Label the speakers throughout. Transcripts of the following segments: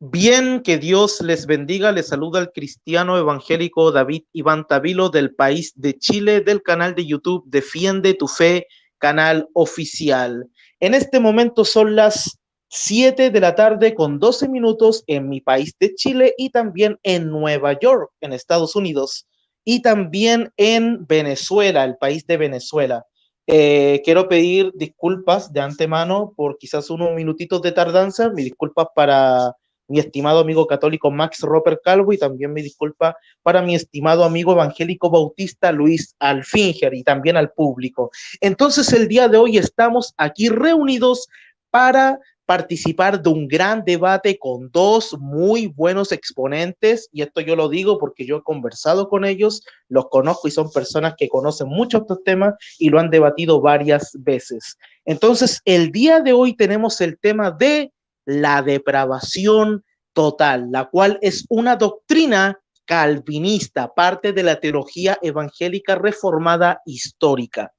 Speaker 1: Bien, que Dios les bendiga. Les saluda el cristiano evangélico David Iván Tavilo del país de Chile, del canal de YouTube Defiende tu Fe, canal oficial. En este momento son las 7 de la tarde con 12 minutos en mi país de Chile y también en Nueva York, en Estados Unidos, y también en Venezuela, el país de Venezuela. Quiero pedir disculpas de antemano por quizás unos minutitos de tardanza. Mis disculpas para mi estimado amigo católico Max Roper Calvo y también mi disculpa para mi estimado amigo evangélico bautista Luis Alfinger y también al público. Entonces el día de hoy estamos aquí reunidos para participar de un gran debate con dos muy buenos exponentes, y esto yo lo digo porque yo he conversado con ellos, los conozco y son personas que conocen mucho estos temas y lo han debatido varias veces. Entonces el día de hoy tenemos el tema de la depravación total, la cual es una doctrina calvinista, parte de la teología evangélica reformada histórica.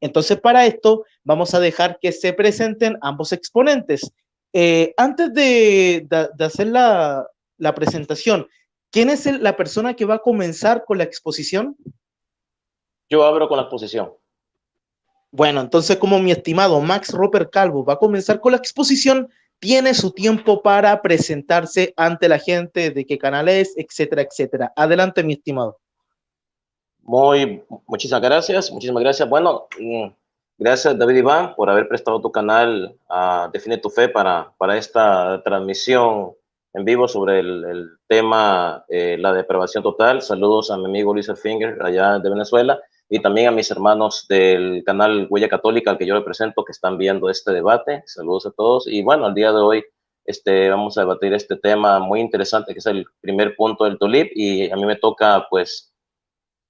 Speaker 1: Entonces, para esto vamos a dejar que se presenten ambos exponentes. Antes de hacer la presentación, ¿quién es la persona que va a comenzar con la exposición?
Speaker 2: Yo abro con la exposición.
Speaker 1: Bueno, entonces como mi estimado Max Roper Calvo va a comenzar con la exposición, tiene su tiempo para presentarse ante la gente, de qué canal es, etcétera, etcétera. Adelante, mi estimado.
Speaker 2: Muchísimas gracias. Bueno, gracias David Iván por haber prestado tu canal a Define tu Fe para esta transmisión en vivo sobre el tema la depravación total. Saludos a mi amigo Luis Finger allá de Venezuela y también a mis hermanos del canal Huella Católica al que yo represento que están viendo este debate. Saludos a todos y bueno, al día de hoy vamos a debatir este tema muy interesante que es el primer punto del TULIP y a mí me toca pues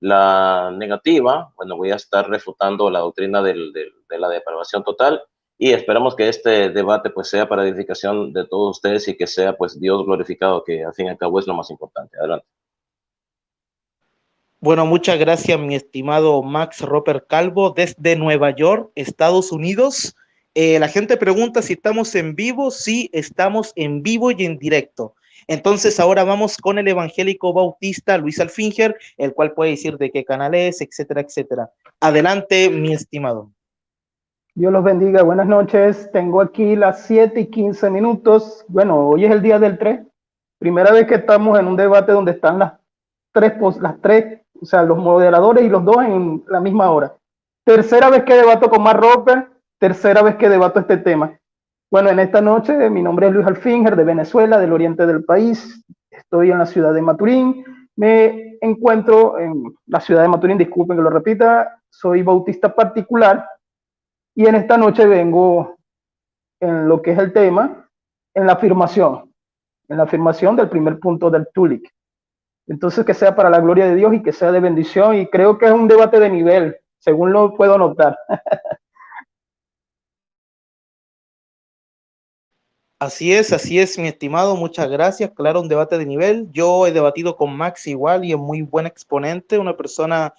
Speaker 2: la negativa. Bueno, voy a estar refutando la doctrina de la depravación total y esperamos que este debate pues sea para edificación de todos ustedes y que sea pues Dios glorificado, que al fin y al cabo es lo más importante. Adelante.
Speaker 1: Bueno, muchas gracias, mi estimado Max Roper Calvo, desde Nueva York, Estados Unidos. La gente pregunta si estamos en vivo. Sí, estamos en vivo y en directo. Entonces, ahora vamos con el evangélico bautista Luis Alfinger, el cual puede decir de qué canal es, etcétera, etcétera. Adelante, mi estimado.
Speaker 3: Dios los bendiga, buenas noches. Tengo aquí las 7:15 minutos. Bueno, hoy es el día del 3. Primera vez que estamos en un debate donde están las tres, o sea, los moderadores y los dos en la misma hora. Tercera vez que debato con Mark Roper, tercera vez que debato este tema. Bueno, en esta noche mi nombre es Luis Alfinger de Venezuela, del oriente del país. Estoy en la ciudad de Maturín. Me encuentro en la ciudad de Maturín, disculpen que lo repita, soy bautista particular. Y en esta noche vengo en lo que es el tema, en la afirmación del primer punto del TULIP. Entonces, que sea para la gloria de Dios y que sea de bendición. Y creo que es un debate de nivel, según lo puedo notar.
Speaker 1: Así es, mi estimado, muchas gracias. Claro, un debate de nivel. Yo he debatido con Max igual y es muy buen exponente, una persona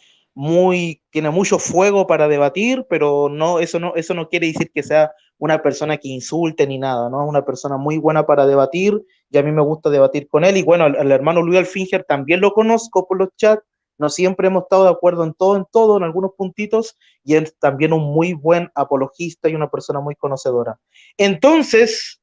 Speaker 1: tiene mucho fuego para debatir, pero eso no quiere decir que sea una persona que insulte ni nada, ¿no? Es una persona muy buena para debatir y a mí me gusta debatir con él. Y bueno, al hermano Luis Alfinger también lo conozco por los chats, no siempre hemos estado de acuerdo en todo, en algunos puntitos, y él también un muy buen apologista y una persona muy conocedora. Entonces,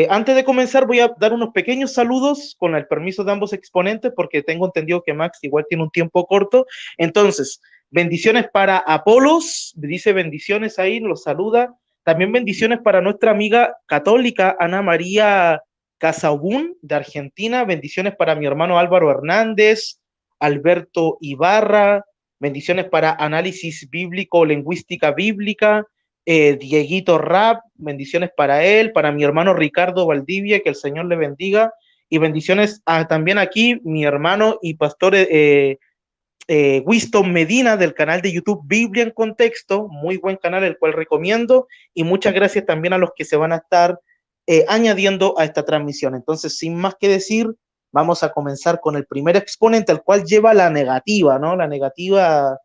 Speaker 1: antes de comenzar voy a dar unos pequeños saludos con el permiso de ambos exponentes porque tengo entendido que Max igual tiene un tiempo corto. Entonces, bendiciones para Apolos, dice bendiciones ahí, los saluda. También bendiciones para nuestra amiga católica Ana María Casabún de Argentina. Bendiciones para mi hermano Álvaro Hernández, Alberto Ibarra. Bendiciones para Análisis Bíblico, Lingüística Bíblica. Dieguito Rap, bendiciones para él, para mi hermano Ricardo Valdivia, que el Señor le bendiga, y bendiciones también aquí mi hermano y pastor Winston Medina del canal de YouTube Biblia en Contexto, muy buen canal el cual recomiendo, y muchas gracias también a los que se van a estar añadiendo a esta transmisión. Entonces, sin más que decir, vamos a comenzar con el primer exponente, el cual lleva la negativa, ¿no? La negativa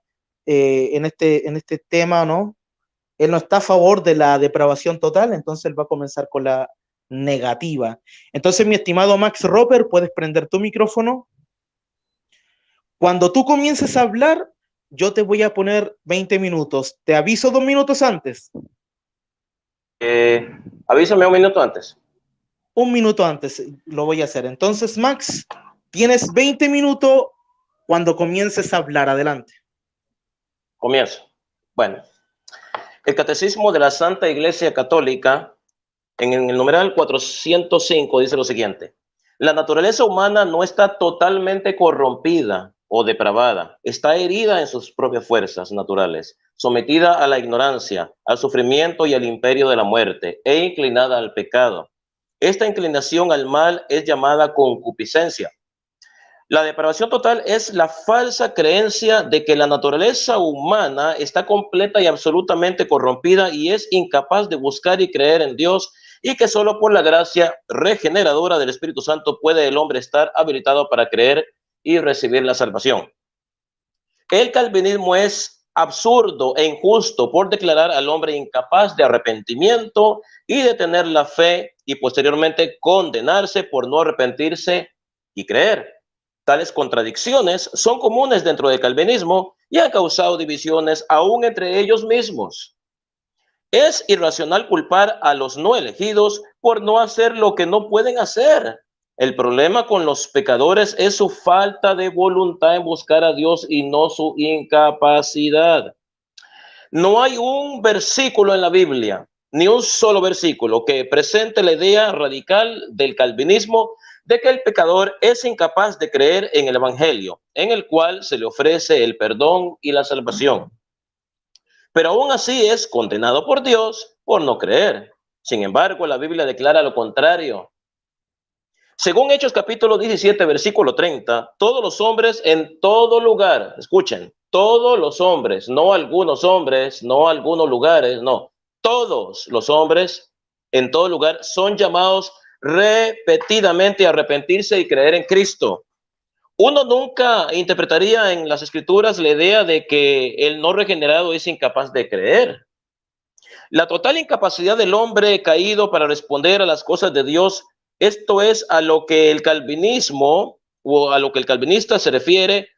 Speaker 1: en este tema, ¿no? Él no está a favor de la depravación total, entonces él va a comenzar con la negativa. Entonces, mi estimado Max Roper, puedes prender tu micrófono. Cuando tú comiences a hablar, yo te voy a poner 20 minutos. ¿Te aviso 2 minutos antes?
Speaker 2: Avísame 1 minuto antes.
Speaker 1: 1 minuto antes lo voy a hacer. Entonces, Max, tienes 20 minutos cuando comiences a hablar. Adelante.
Speaker 2: Comienzo. Bueno, el Catecismo de la Santa Iglesia Católica, en el numeral 405, dice lo siguiente: la naturaleza humana no está totalmente corrompida o depravada, está herida en sus propias fuerzas naturales, sometida a la ignorancia, al sufrimiento y al imperio de la muerte, e inclinada al pecado. Esta inclinación al mal es llamada concupiscencia. La depravación total es la falsa creencia de que la naturaleza humana está completa y absolutamente corrompida y es incapaz de buscar y creer en Dios, y que solo por la gracia regeneradora del Espíritu Santo puede el hombre estar habilitado para creer y recibir la salvación. El calvinismo es absurdo e injusto por declarar al hombre incapaz de arrepentimiento y de tener la fe, y posteriormente condenarse por no arrepentirse y creer. Tales contradicciones son comunes dentro del calvinismo y han causado divisiones aún entre ellos mismos. Es irracional culpar a los no elegidos por no hacer lo que no pueden hacer. El problema con los pecadores es su falta de voluntad en buscar a Dios y no su incapacidad. No hay un versículo en la Biblia, ni un solo versículo, que presente la idea radical del calvinismo de que el pecador es incapaz de creer en el Evangelio, en el cual se le ofrece el perdón y la salvación. Pero aún así es condenado por Dios por no creer. Sin embargo, la Biblia declara lo contrario. Según Hechos capítulo 17, versículo 30, todos los hombres en todo lugar, escuchen, todos los hombres, no algunos hombres, no algunos lugares, no, todos los hombres en todo lugar son llamados repetidamente a arrepentirse y creer en Cristo. Uno nunca interpretaría en las Escrituras la idea de que el no regenerado es incapaz de creer. La total incapacidad del hombre caído para responder a las cosas de Dios, esto es a lo que el calvinismo o a lo que el calvinista se refiere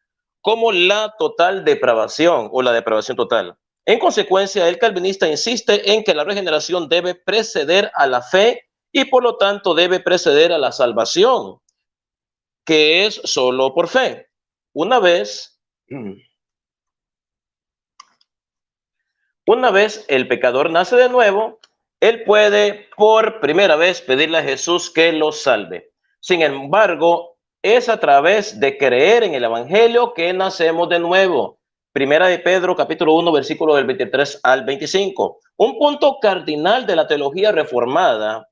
Speaker 2: como la total depravación o la depravación total. En consecuencia, el calvinista insiste en que la regeneración debe preceder a la fe y por lo tanto debe preceder a la salvación, que es solo por fe. Una vez el pecador nace de nuevo, él puede por primera vez pedirle a Jesús que lo salve. Sin embargo, es a través de creer en el Evangelio que nacemos de nuevo. Primera de Pedro, capítulo 1, versículo del 23 al 25. Un punto cardinal de la teología reformada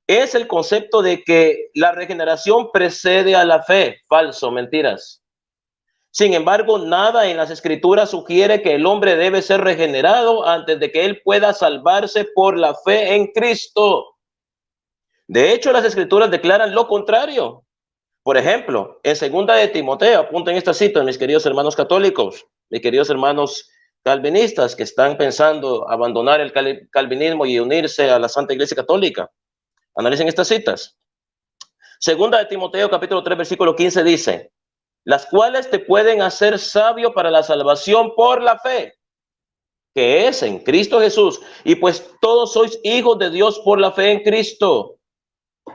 Speaker 2: es el concepto de que la regeneración precede a la fe. Falso, mentiras. Sin embargo, nada en las Escrituras sugiere que el hombre debe ser regenerado antes de que él pueda salvarse por la fe en Cristo. De hecho, las Escrituras declaran lo contrario. Por ejemplo, en 2 de Timoteo, apunten esta cita, mis queridos hermanos católicos, mis queridos hermanos calvinistas que están pensando abandonar el calvinismo y unirse a la Santa Iglesia Católica. Analicen estas citas. 2 de Timoteo, capítulo 3, versículo 15 dice: las cuales te pueden hacer sabio para la salvación por la fe, que es en Cristo Jesús. Y pues todos sois hijos de Dios por la fe en Cristo.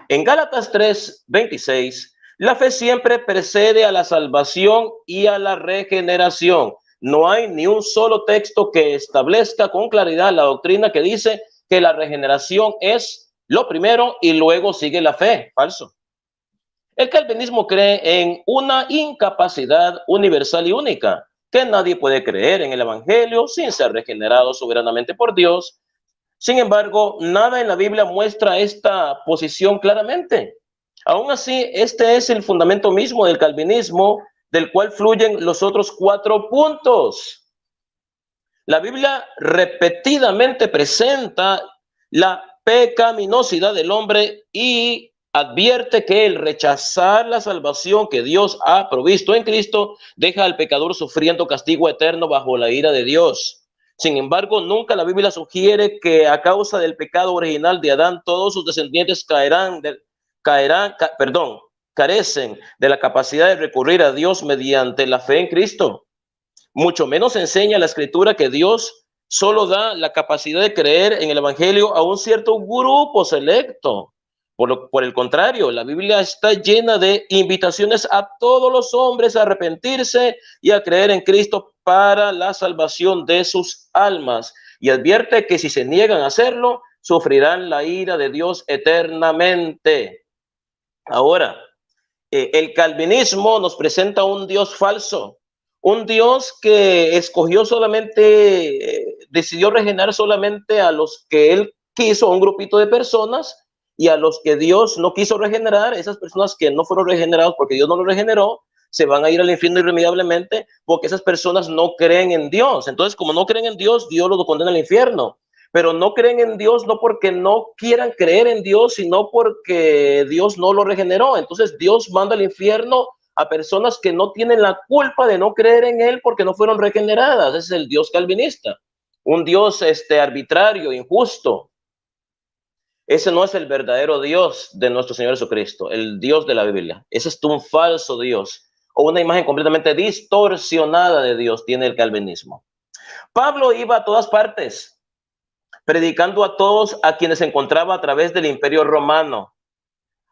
Speaker 2: En Gálatas 3, 26, la fe siempre precede a la salvación y a la regeneración. No hay ni un solo texto que establezca con claridad la doctrina que dice que la regeneración es lo primero y luego sigue la fe. Falso. El calvinismo cree en una incapacidad universal y única, que nadie puede creer en el Evangelio sin ser regenerado soberanamente por Dios. Sin embargo, nada en la Biblia muestra esta posición claramente. Aún así, este es el fundamento mismo del calvinismo, del cual fluyen los otros 4 puntos. La Biblia repetidamente presenta la pecaminosidad del hombre y advierte que el rechazar la salvación que Dios ha provisto en Cristo deja al pecador sufriendo castigo eterno bajo la ira de Dios. Sin embargo, nunca la Biblia sugiere que a causa del pecado original de Adán, todos sus descendientes carecen de la capacidad de recurrir a Dios mediante la fe en Cristo. Mucho menos enseña la Escritura que Dios solo da la capacidad de creer en el Evangelio a un cierto grupo selecto. Por el contrario, la Biblia está llena de invitaciones a todos los hombres a arrepentirse y a creer en Cristo para la salvación de sus almas. Y advierte que si se niegan a hacerlo, sufrirán la ira de Dios eternamente. Ahora, el calvinismo nos presenta un Dios falso, un Dios que escogió solamente, decidió regenerar solamente a los que él quiso, a un grupito de personas, y a los que Dios no quiso regenerar, esas personas que no fueron regenerados porque Dios no los regeneró, se van a ir al infierno irremediablemente porque esas personas no creen en Dios. Entonces, como no creen en Dios, Dios los condena al infierno. Pero no creen en Dios no porque no quieran creer en Dios, sino porque Dios no lo regeneró. Entonces Dios manda al infierno a personas que no tienen la culpa de no creer en Él porque no fueron regeneradas. Ese es el Dios calvinista, un Dios arbitrario, injusto. Ese no es el verdadero Dios de nuestro Señor Jesucristo, el Dios de la Biblia. Ese es un falso Dios o una imagen completamente distorsionada de Dios tiene el calvinismo. Pablo iba a todas partes, predicando a todos a quienes se encontraba a través del Imperio Romano,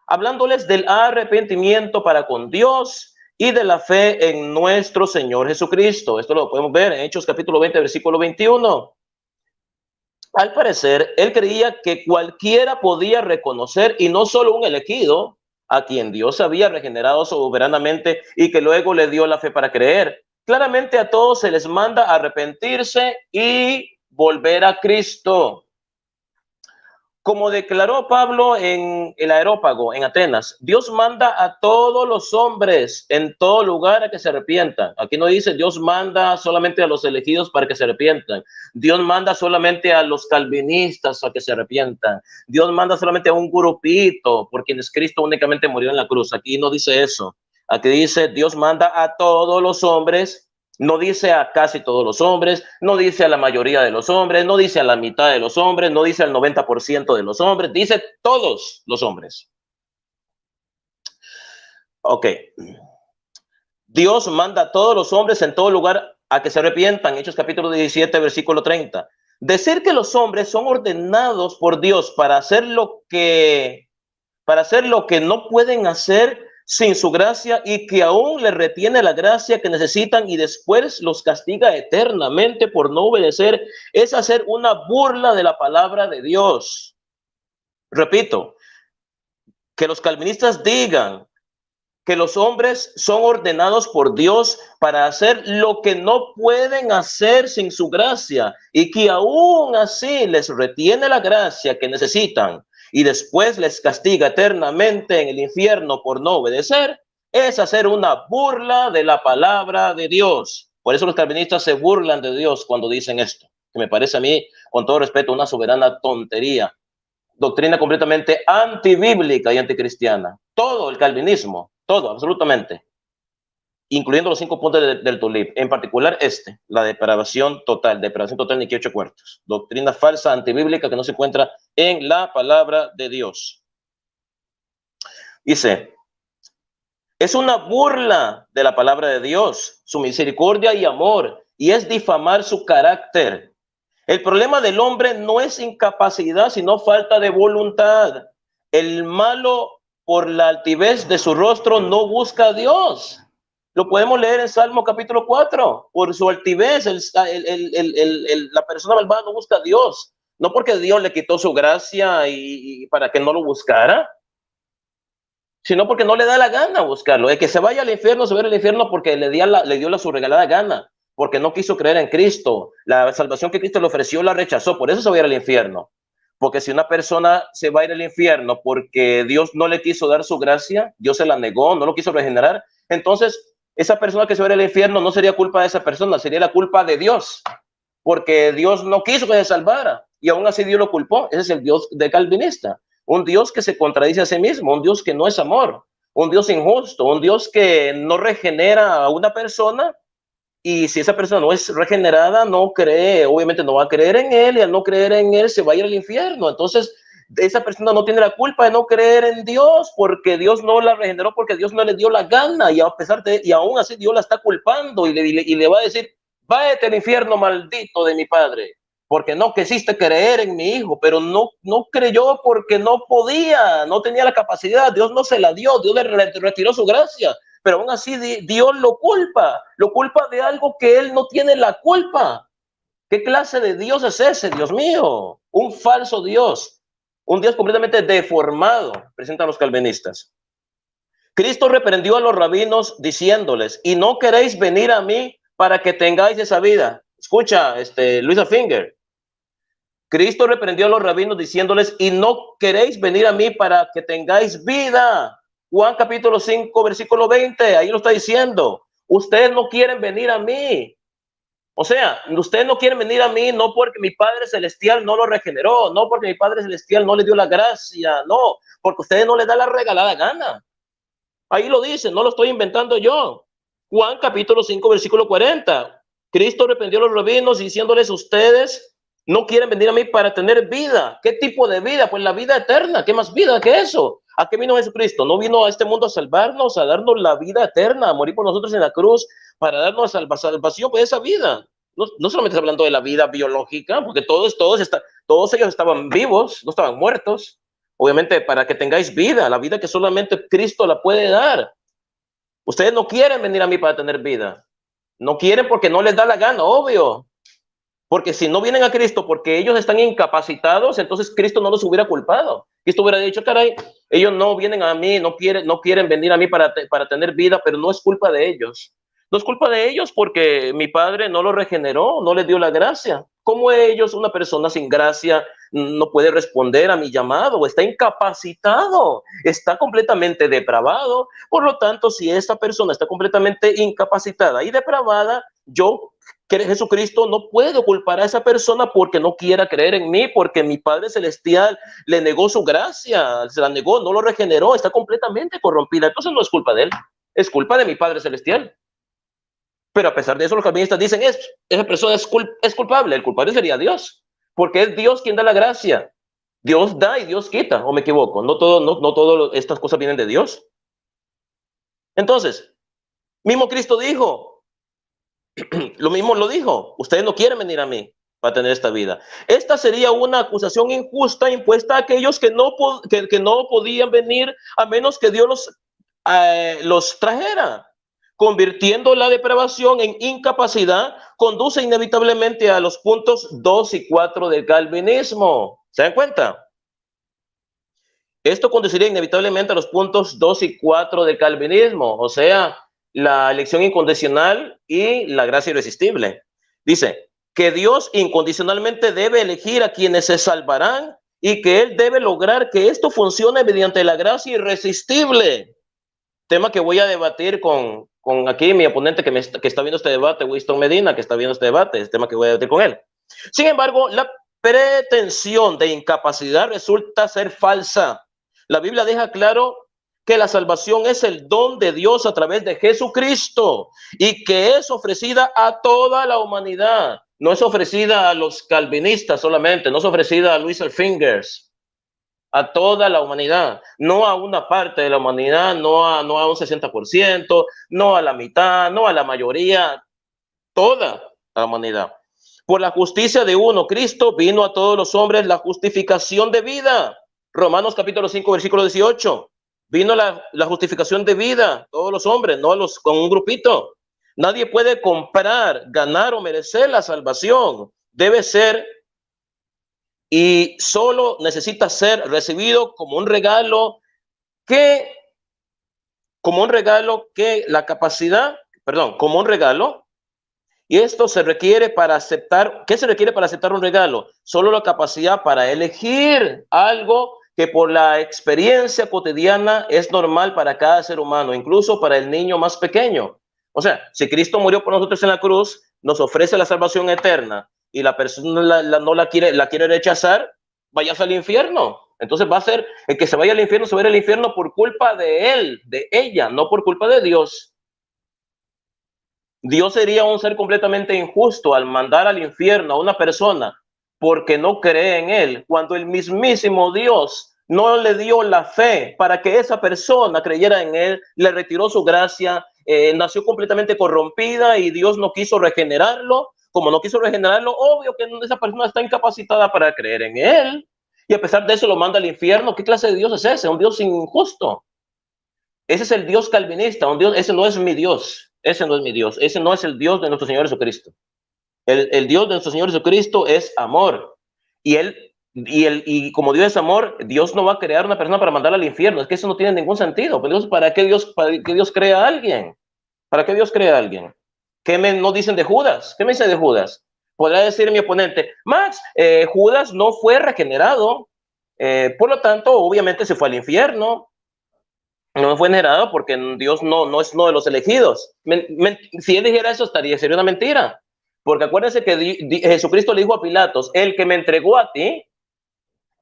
Speaker 2: hablándoles del arrepentimiento para con Dios y de la fe en nuestro Señor Jesucristo. Esto lo podemos ver en Hechos capítulo 20, versículo 21. Al parecer, él creía que cualquiera podía reconocer, y no solo un elegido, a quien Dios había regenerado soberanamente y que luego le dio la fe para creer. Claramente a todos se les manda a arrepentirse y volver a Cristo. Como declaró Pablo en el Areópago, en Atenas, Dios manda a todos los hombres en todo lugar a que se arrepientan. Aquí no dice Dios manda solamente a los elegidos para que se arrepientan. Dios manda solamente a los calvinistas a que se arrepientan. Dios manda solamente a un grupito por quienes Cristo únicamente murió en la cruz. Aquí no dice eso. Aquí dice Dios manda a todos los hombres. No dice a casi todos los hombres, no dice a la mayoría de los hombres, no dice a la mitad de los hombres, no dice al 90% de los hombres, dice todos los hombres. Ok. Dios manda a todos los hombres en todo lugar a que se arrepientan. Hechos capítulo 17, versículo 30. Decir que los hombres son ordenados por Dios para hacer lo que no pueden hacer sin su gracia y que aún les retiene la gracia que necesitan y después los castiga eternamente por no obedecer, es hacer una burla de la palabra de Dios. Repito, que los calvinistas digan que los hombres son ordenados por Dios para hacer lo que no pueden hacer sin su gracia y que aún así les retiene la gracia que necesitan y después les castiga eternamente en el infierno por no obedecer, es hacer una burla de la palabra de Dios. Por eso los calvinistas se burlan de Dios cuando dicen esto, que me parece a mí, con todo respeto, una soberana tontería. Doctrina completamente antibíblica y anticristiana. Todo el calvinismo, todo, absolutamente. Incluyendo los 5 puntos del TULIP, en particular la depravación total ni que 8 cuartos. Doctrina falsa, antibíblica, que no se encuentra en la palabra de Dios. Dice, es una burla de la palabra de Dios, su misericordia y amor, y es difamar su carácter. El problema del hombre no es incapacidad, sino falta de voluntad. El malo, por la altivez de su rostro, no busca a Dios. Lo podemos leer en Salmo capítulo 4. Por su altivez, la persona malvada no busca a Dios. No porque Dios le quitó su gracia y para que no lo buscara, sino porque no le da la gana buscarlo. El que se vaya al infierno, se va al infierno porque le dio su regalada gana, porque no quiso creer en Cristo. La salvación que Cristo le ofreció la rechazó, por eso se va a ir al infierno. Porque si una persona se va a ir al infierno porque Dios no le quiso dar su gracia, Dios se la negó, no lo quiso regenerar, entonces esa persona que se va a ir al infierno no sería culpa de esa persona, sería la culpa de Dios, porque Dios no quiso que se salvara y aún así Dios lo culpó. Ese es el Dios de calvinista, un Dios que se contradice a sí mismo, un Dios que no es amor, un Dios injusto, un Dios que no regenera a una persona Y si esa persona no es regenerada, no cree, obviamente no va a creer en él, y al no creer en él se va a ir al infierno. Entonces, esa persona no tiene la culpa de no creer en Dios, porque Dios no la regeneró, porque Dios no le dio la gana, y a pesar de, y aún así Dios la está culpando, y le va a decir, váyate al infierno, maldito de mi padre, porque no quisiste creer en mi hijo, pero no creyó porque no podía, no tenía la capacidad, Dios no se la dio, Dios le retiró su gracia. Pero aún así Dios lo culpa de algo que él no tiene la culpa. ¿Qué clase de Dios es ese, Dios mío? Un falso Dios, un Dios completamente deformado, presentan los calvinistas. Cristo reprendió a los rabinos diciéndoles, y no queréis venir a mí para que tengáis esa vida. Escucha, Luisa Finger. Cristo reprendió a los rabinos diciéndoles, y no queréis venir a mí para que tengáis vida. Juan capítulo 5, versículo 20, ahí lo está diciendo. Ustedes no quieren venir a mí. O sea, ustedes no quieren venir a mí no porque mi Padre Celestial no lo regeneró, no porque mi Padre Celestial no le dio la gracia, no, porque ustedes no les da la regalada gana. Ahí lo dice, no lo estoy inventando yo. Juan capítulo 5, versículo 40. Cristo reprendió a los rabinos diciéndoles, ustedes no quieren venir a mí para tener vida. ¿Qué tipo de vida? Pues la vida eterna. ¿Qué más vida que eso? ¿A qué vino Jesucristo? No vino a este mundo a salvarnos, a darnos la vida eterna, a morir por nosotros en la cruz, para darnos salvación por esa vida. No solamente está hablando de la vida biológica, porque todos ellos estaban vivos, no estaban muertos. Obviamente, para que tengáis vida, la vida que solamente Cristo la puede dar. Ustedes no quieren venir a mí para tener vida. No quieren porque no les da la gana, obvio. Porque si no vienen a Cristo porque ellos están incapacitados, entonces Cristo no los hubiera culpado. Cristo hubiera dicho, caray, ellos no vienen a mí, no quieren venir a mí para tener vida, pero no es culpa de ellos. No es culpa de ellos porque mi Padre no lo regeneró, no les dio la gracia. ¿Cómo ellos, una persona sin gracia, no puede responder a mi llamado? Está incapacitado, está completamente depravado. Por lo tanto, si esta persona está completamente incapacitada y depravada, Jesucristo no puede culpar a esa persona porque no quiera creer en mí, porque mi Padre Celestial le negó su gracia, se la negó, no lo regeneró, está completamente corrompida. Entonces no es culpa de él, es culpa de mi Padre Celestial. Pero a pesar de eso, los calvinistas dicen, esa persona es culpable, el culpable sería Dios, porque es Dios quien da la gracia. Dios da y Dios quita, ¿o me equivoco? No todo estas cosas vienen de Dios. Entonces, mismo Cristo dijo, lo mismo lo dijo, ustedes no quieren venir a mí para tener esta vida. Esta sería una acusación injusta impuesta a aquellos que no podían venir a menos que Dios los trajera. Convirtiendo la depravación en incapacidad, conduce inevitablemente a los puntos 2 y 4 del calvinismo. ¿Se dan cuenta? Esto conduciría inevitablemente a los puntos 2 y 4 del calvinismo, o sea, la elección incondicional y la gracia irresistible. Dice que Dios incondicionalmente debe elegir a quienes se salvarán y que Él debe lograr que esto funcione mediante la gracia irresistible. Tema que voy a debatir con aquí mi oponente que está viendo este debate, Winston Medina, que está viendo este debate, es tema que voy a debatir con él. Sin embargo, la pretensión de incapacidad resulta ser falsa. La Biblia deja claro que la salvación es el don de Dios a través de Jesucristo y que es ofrecida a toda la humanidad. No es ofrecida a los calvinistas solamente, no es ofrecida a Luisa Fingers, a toda la humanidad, no a una parte de la humanidad, no a un 60%, no a la mitad, no a la mayoría, toda la humanidad. Por la justicia de uno, Cristo vino a todos los hombres la justificación de vida. Romanos capítulo 5, versículo 18. Vino la justificación de vida, todos los hombres, no con un grupito. Nadie puede comprar, ganar o merecer la salvación. Debe ser y solo necesita ser recibido como un regalo que la capacidad, como un regalo. Y esto se requiere para aceptar. ¿Qué se requiere para aceptar un regalo? Solo la capacidad para elegir algo que por la experiencia cotidiana es normal para cada ser humano, incluso para el niño más pequeño. O sea, si Cristo murió por nosotros en la cruz, nos ofrece la salvación eterna y la persona no la quiere rechazar, vayas al infierno. Entonces va a ser el que se vaya al infierno, se va a ir al infierno por culpa de él, de ella, no por culpa de Dios. Dios sería un ser completamente injusto al mandar al infierno a una persona porque no cree en él, cuando el mismísimo Dios no le dio la fe para que esa persona creyera en él, le retiró su gracia, nació completamente corrompida y Dios no quiso regenerarlo. Como no quiso regenerarlo, obvio que esa persona está incapacitada para creer en él, y a pesar de eso lo manda al infierno. ¿Qué clase de Dios es ese? Un Dios injusto. Ese es el Dios calvinista, un Dios. Ese no es mi Dios, ese no es mi Dios, ese no es el Dios de nuestro Señor Jesucristo. El Dios de nuestro Señor Jesucristo es amor, y como Dios es amor, Dios no va a crear una persona para mandarla al infierno. Es que eso no tiene ningún sentido. ¿Para qué Dios crea a alguien? ¿Para qué Dios crea a alguien? ¿Qué no dicen de Judas? ¿Qué me dice de Judas? Podrá decir mi oponente, Max, Judas no fue regenerado, por lo tanto, obviamente se fue al infierno. No fue generado porque Dios no es uno de los elegidos. Si él dijera eso, sería una mentira. Porque acuérdense que Jesucristo le dijo a Pilatos, el que me entregó a ti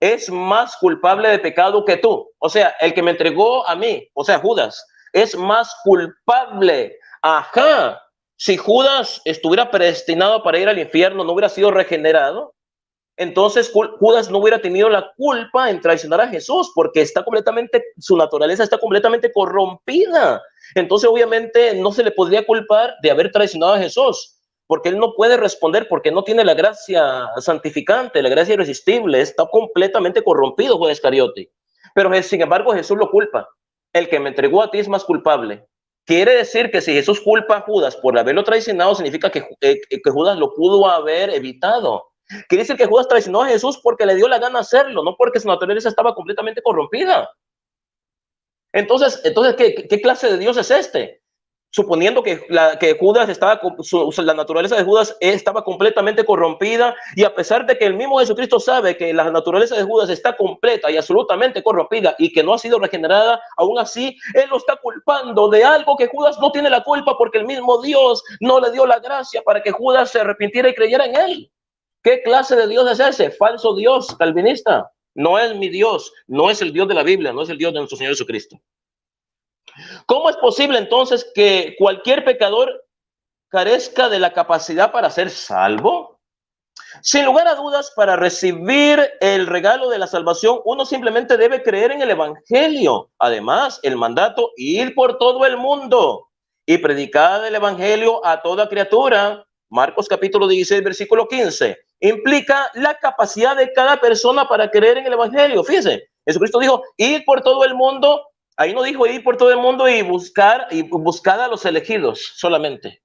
Speaker 2: es más culpable de pecado que tú. O sea, el que me entregó a mí, o sea, Judas, es más culpable. Ajá. Si Judas estuviera predestinado para ir al infierno, no hubiera sido regenerado, entonces Judas no hubiera tenido la culpa en traicionar a Jesús, porque su naturaleza está completamente corrompida. Entonces obviamente no se le podría culpar de haber traicionado a Jesús, porque él no puede responder, porque no tiene la gracia santificante, la gracia irresistible. Está completamente corrompido, Judas Iscariote. Pero sin embargo Jesús lo culpa. El que me entregó a ti es más culpable. Quiere decir que si Jesús culpa a Judas por haberlo traicionado, significa que Judas lo pudo haber evitado. Quiere decir que Judas traicionó a Jesús porque le dio la gana hacerlo, no porque su naturaleza estaba completamente corrompida. Entonces ¿qué clase de Dios es este? Suponiendo que Judas la naturaleza de Judas estaba completamente corrompida, y a pesar de que el mismo Jesucristo sabe que la naturaleza de Judas está completa y absolutamente corrompida y que no ha sido regenerada, aún así él lo está culpando de algo que Judas no tiene la culpa, porque el mismo Dios no le dio la gracia para que Judas se arrepintiera y creyera en él. ¿Qué clase de Dios es ese? Falso Dios calvinista. No es mi Dios, no es el Dios de la Biblia, no es el Dios de nuestro Señor Jesucristo. ¿Cómo es posible entonces que cualquier pecador carezca de la capacidad para ser salvo? Sin lugar a dudas, para recibir el regalo de la salvación, uno simplemente debe creer en el Evangelio. Además, el mandato, ir por todo el mundo y predicar el Evangelio a toda criatura, Marcos capítulo 16, versículo 15, implica la capacidad de cada persona para creer en el Evangelio. Fíjense, Jesucristo dijo, ir por todo el mundo. Ahí no dijo ir por todo el mundo y buscar a los elegidos solamente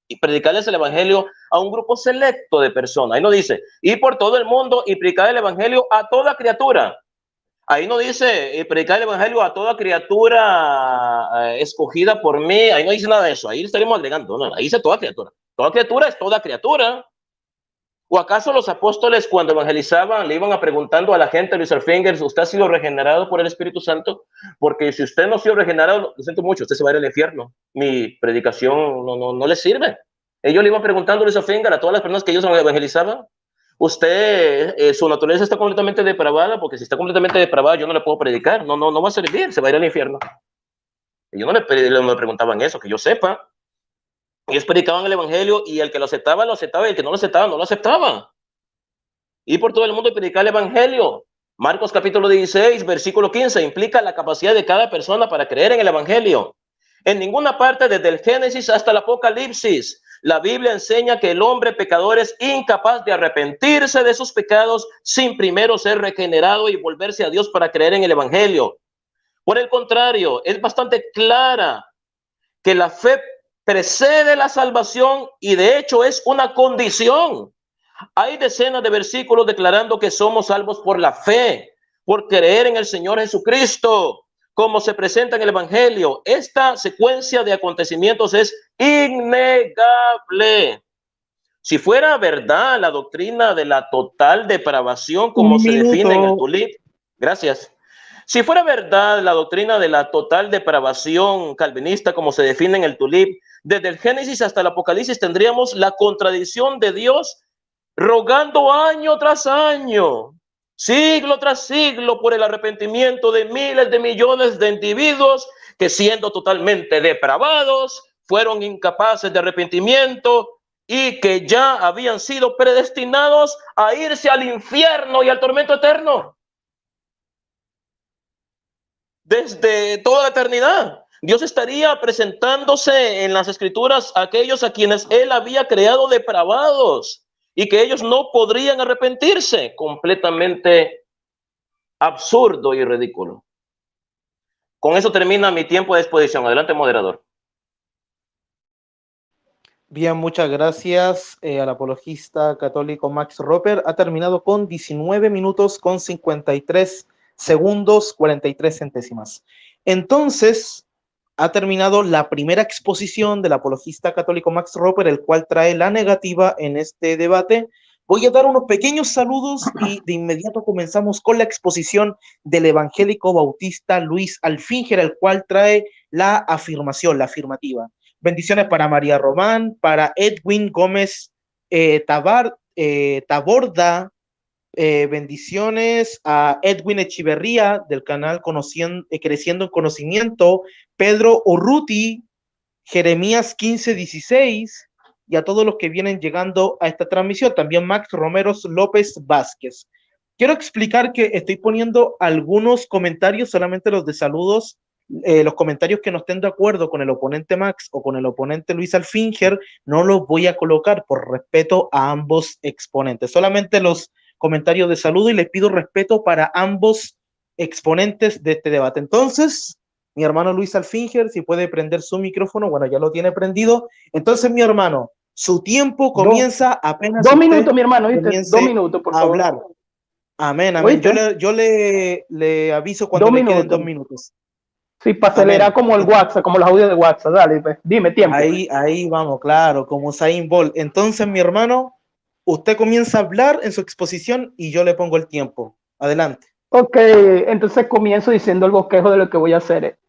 Speaker 2: y predicarles el Evangelio a un grupo selecto de personas. Ahí no dice ir por todo el mundo y predicar el Evangelio a toda criatura. Ahí no dice predicar el Evangelio a toda criatura escogida por mí. Ahí no dice nada de eso. Ahí estaríamos agregando. No, ahí dice toda criatura. Toda criatura es toda criatura. ¿O acaso los apóstoles, cuando evangelizaban, le iban a preguntando a la gente, Luis Alfingers, ¿usted ha sido regenerado por el Espíritu Santo? Porque si usted no ha sido regenerado, lo siento mucho, usted se va a ir al infierno. Mi predicación no le sirve. Ellos le iban preguntando a Luis Alfingers, a todas las personas que ellos evangelizaban, usted, su naturaleza está completamente depravada, porque si está completamente depravada, yo no le puedo predicar. No va a servir, se va a ir al infierno. Ellos no me preguntaban eso, que yo sepa. Ellos predicaban el Evangelio, y el que lo aceptaba, y el que no lo aceptaba, no lo aceptaba. Y por todo el mundo predicar el Evangelio. Marcos capítulo 16, versículo 15, implica la capacidad de cada persona para creer en el Evangelio. En ninguna parte, desde el Génesis hasta el Apocalipsis, la Biblia enseña que el hombre pecador es incapaz de arrepentirse de sus pecados sin primero ser regenerado y volverse a Dios para creer en el Evangelio. Por el contrario, es bastante clara que la fe precede la salvación, y de hecho es una condición. Hay decenas de versículos declarando que somos salvos por la fe, por creer en el Señor Jesucristo, como se presenta en el Evangelio. Esta secuencia de acontecimientos es innegable. Si fuera verdad la doctrina de la total depravación, como se define en el TULIP, gracias. Si fuera verdad la doctrina de la total depravación calvinista, como se define en el TULIP, desde el Génesis hasta el Apocalipsis tendríamos la contradicción de Dios rogando año tras año, siglo tras siglo, por el arrepentimiento de miles de millones de individuos que, siendo totalmente depravados, fueron incapaces de arrepentimiento y que ya habían sido predestinados a irse al infierno y al tormento eterno. Desde toda la eternidad, Dios estaría presentándose en las Escrituras a aquellos a quienes Él había creado depravados y que ellos no podrían arrepentirse. Completamente absurdo y ridículo. Con eso termina mi tiempo de exposición. Adelante, moderador.
Speaker 1: Bien, muchas gracias al apologista católico Max Roper. Ha terminado con 19 minutos con 53 segundos 43 centésimas. Entonces, ha terminado la primera exposición del apologista católico Max Roper, el cual trae la negativa en este debate. Voy a dar unos pequeños saludos y de inmediato comenzamos con la exposición del evangélico bautista Luis Alfinger, el cual trae la afirmación, la afirmativa. Bendiciones para María Román, para Edwin Gómez Taborda, bendiciones a Edwin Echeverría del canal Creciendo en Conocimiento, Pedro Urruti, Jeremías 1516 y a todos los que vienen llegando a esta transmisión, también Max Romeros López Vázquez. Quiero explicar que estoy poniendo algunos comentarios, solamente los de saludos, los comentarios que no estén de acuerdo con el oponente Max o con el oponente Luis Alfinger, no los voy a colocar por respeto a ambos exponentes, solamente los comentarios de saludo, y les pido respeto para ambos exponentes de este debate. Entonces, mi hermano Luis Alfinger, si puede prender su micrófono, bueno, ya lo tiene prendido. Entonces, mi hermano, su tiempo comienza apenas.
Speaker 3: 2 minutos, mi hermano, ¿viste? 2 minutos, por favor.
Speaker 1: Hablar. Amén, amén. Yo le aviso cuando me queden 2 minutos.
Speaker 3: Sí, para acelerar como el WhatsApp, como los audios de WhatsApp. Dale, pues, dime tiempo.
Speaker 1: Ahí vamos, claro, como Usain Bolt. Entonces, mi hermano, usted comienza a hablar en su exposición y yo le pongo el tiempo. Adelante.
Speaker 3: Ok, entonces comienzo diciendo el bosquejo de lo que voy a hacer.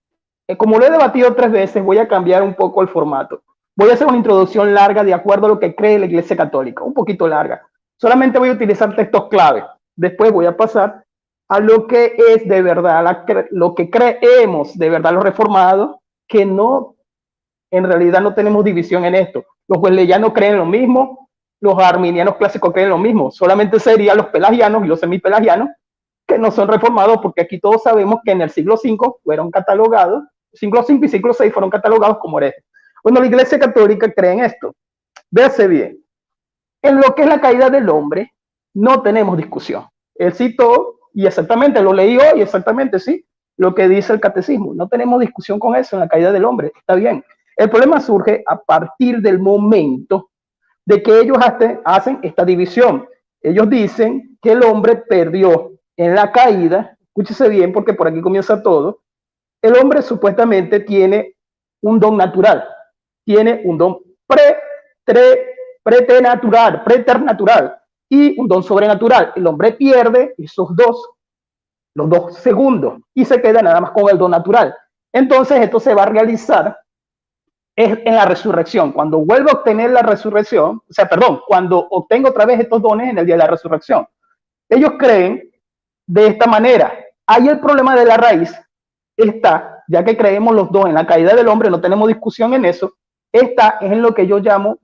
Speaker 3: Como lo he debatido 3 veces, voy a cambiar un poco el formato. Voy a hacer una introducción larga de acuerdo a lo que cree la Iglesia Católica, un poquito larga. Solamente voy a utilizar textos clave. Después voy a pasar a lo que es de verdad, lo que creemos de verdad los reformados, que no, en realidad no tenemos división en esto. Los wesleyanos creen lo mismo, los arminianos clásicos creen lo mismo. Solamente serían los pelagianos y los semipelagianos que no son reformados, porque aquí todos sabemos que en el siglo V fueron catalogados, siglo V y siglo VI fueron catalogados como herejes. Bueno, la Iglesia Católica cree en esto. Véase bien. En lo que es la caída del hombre, no tenemos discusión. Él citó, y exactamente, lo leí hoy, exactamente, sí, lo que dice el catecismo. No tenemos discusión con eso en la caída del hombre, está bien. El problema surge a partir del momento de que ellos hacen esta división. Ellos dicen que el hombre perdió en la caída, escúchese bien porque por aquí comienza todo. El hombre supuestamente tiene un don natural, tiene un don preternatural y un don sobrenatural. El hombre pierde esos dos, los 2 segundos, y se queda nada más con el don natural. Entonces esto se va a realizar en la resurrección. Cuando vuelva a obtener la resurrección, cuando obtenga otra vez estos dones en el día de la resurrección. Ellos creen de esta manera. Ahí el problema de la raíz está, ya que creemos los dos en la caída del hombre, no tenemos discusión en eso, está en lo que yo llamo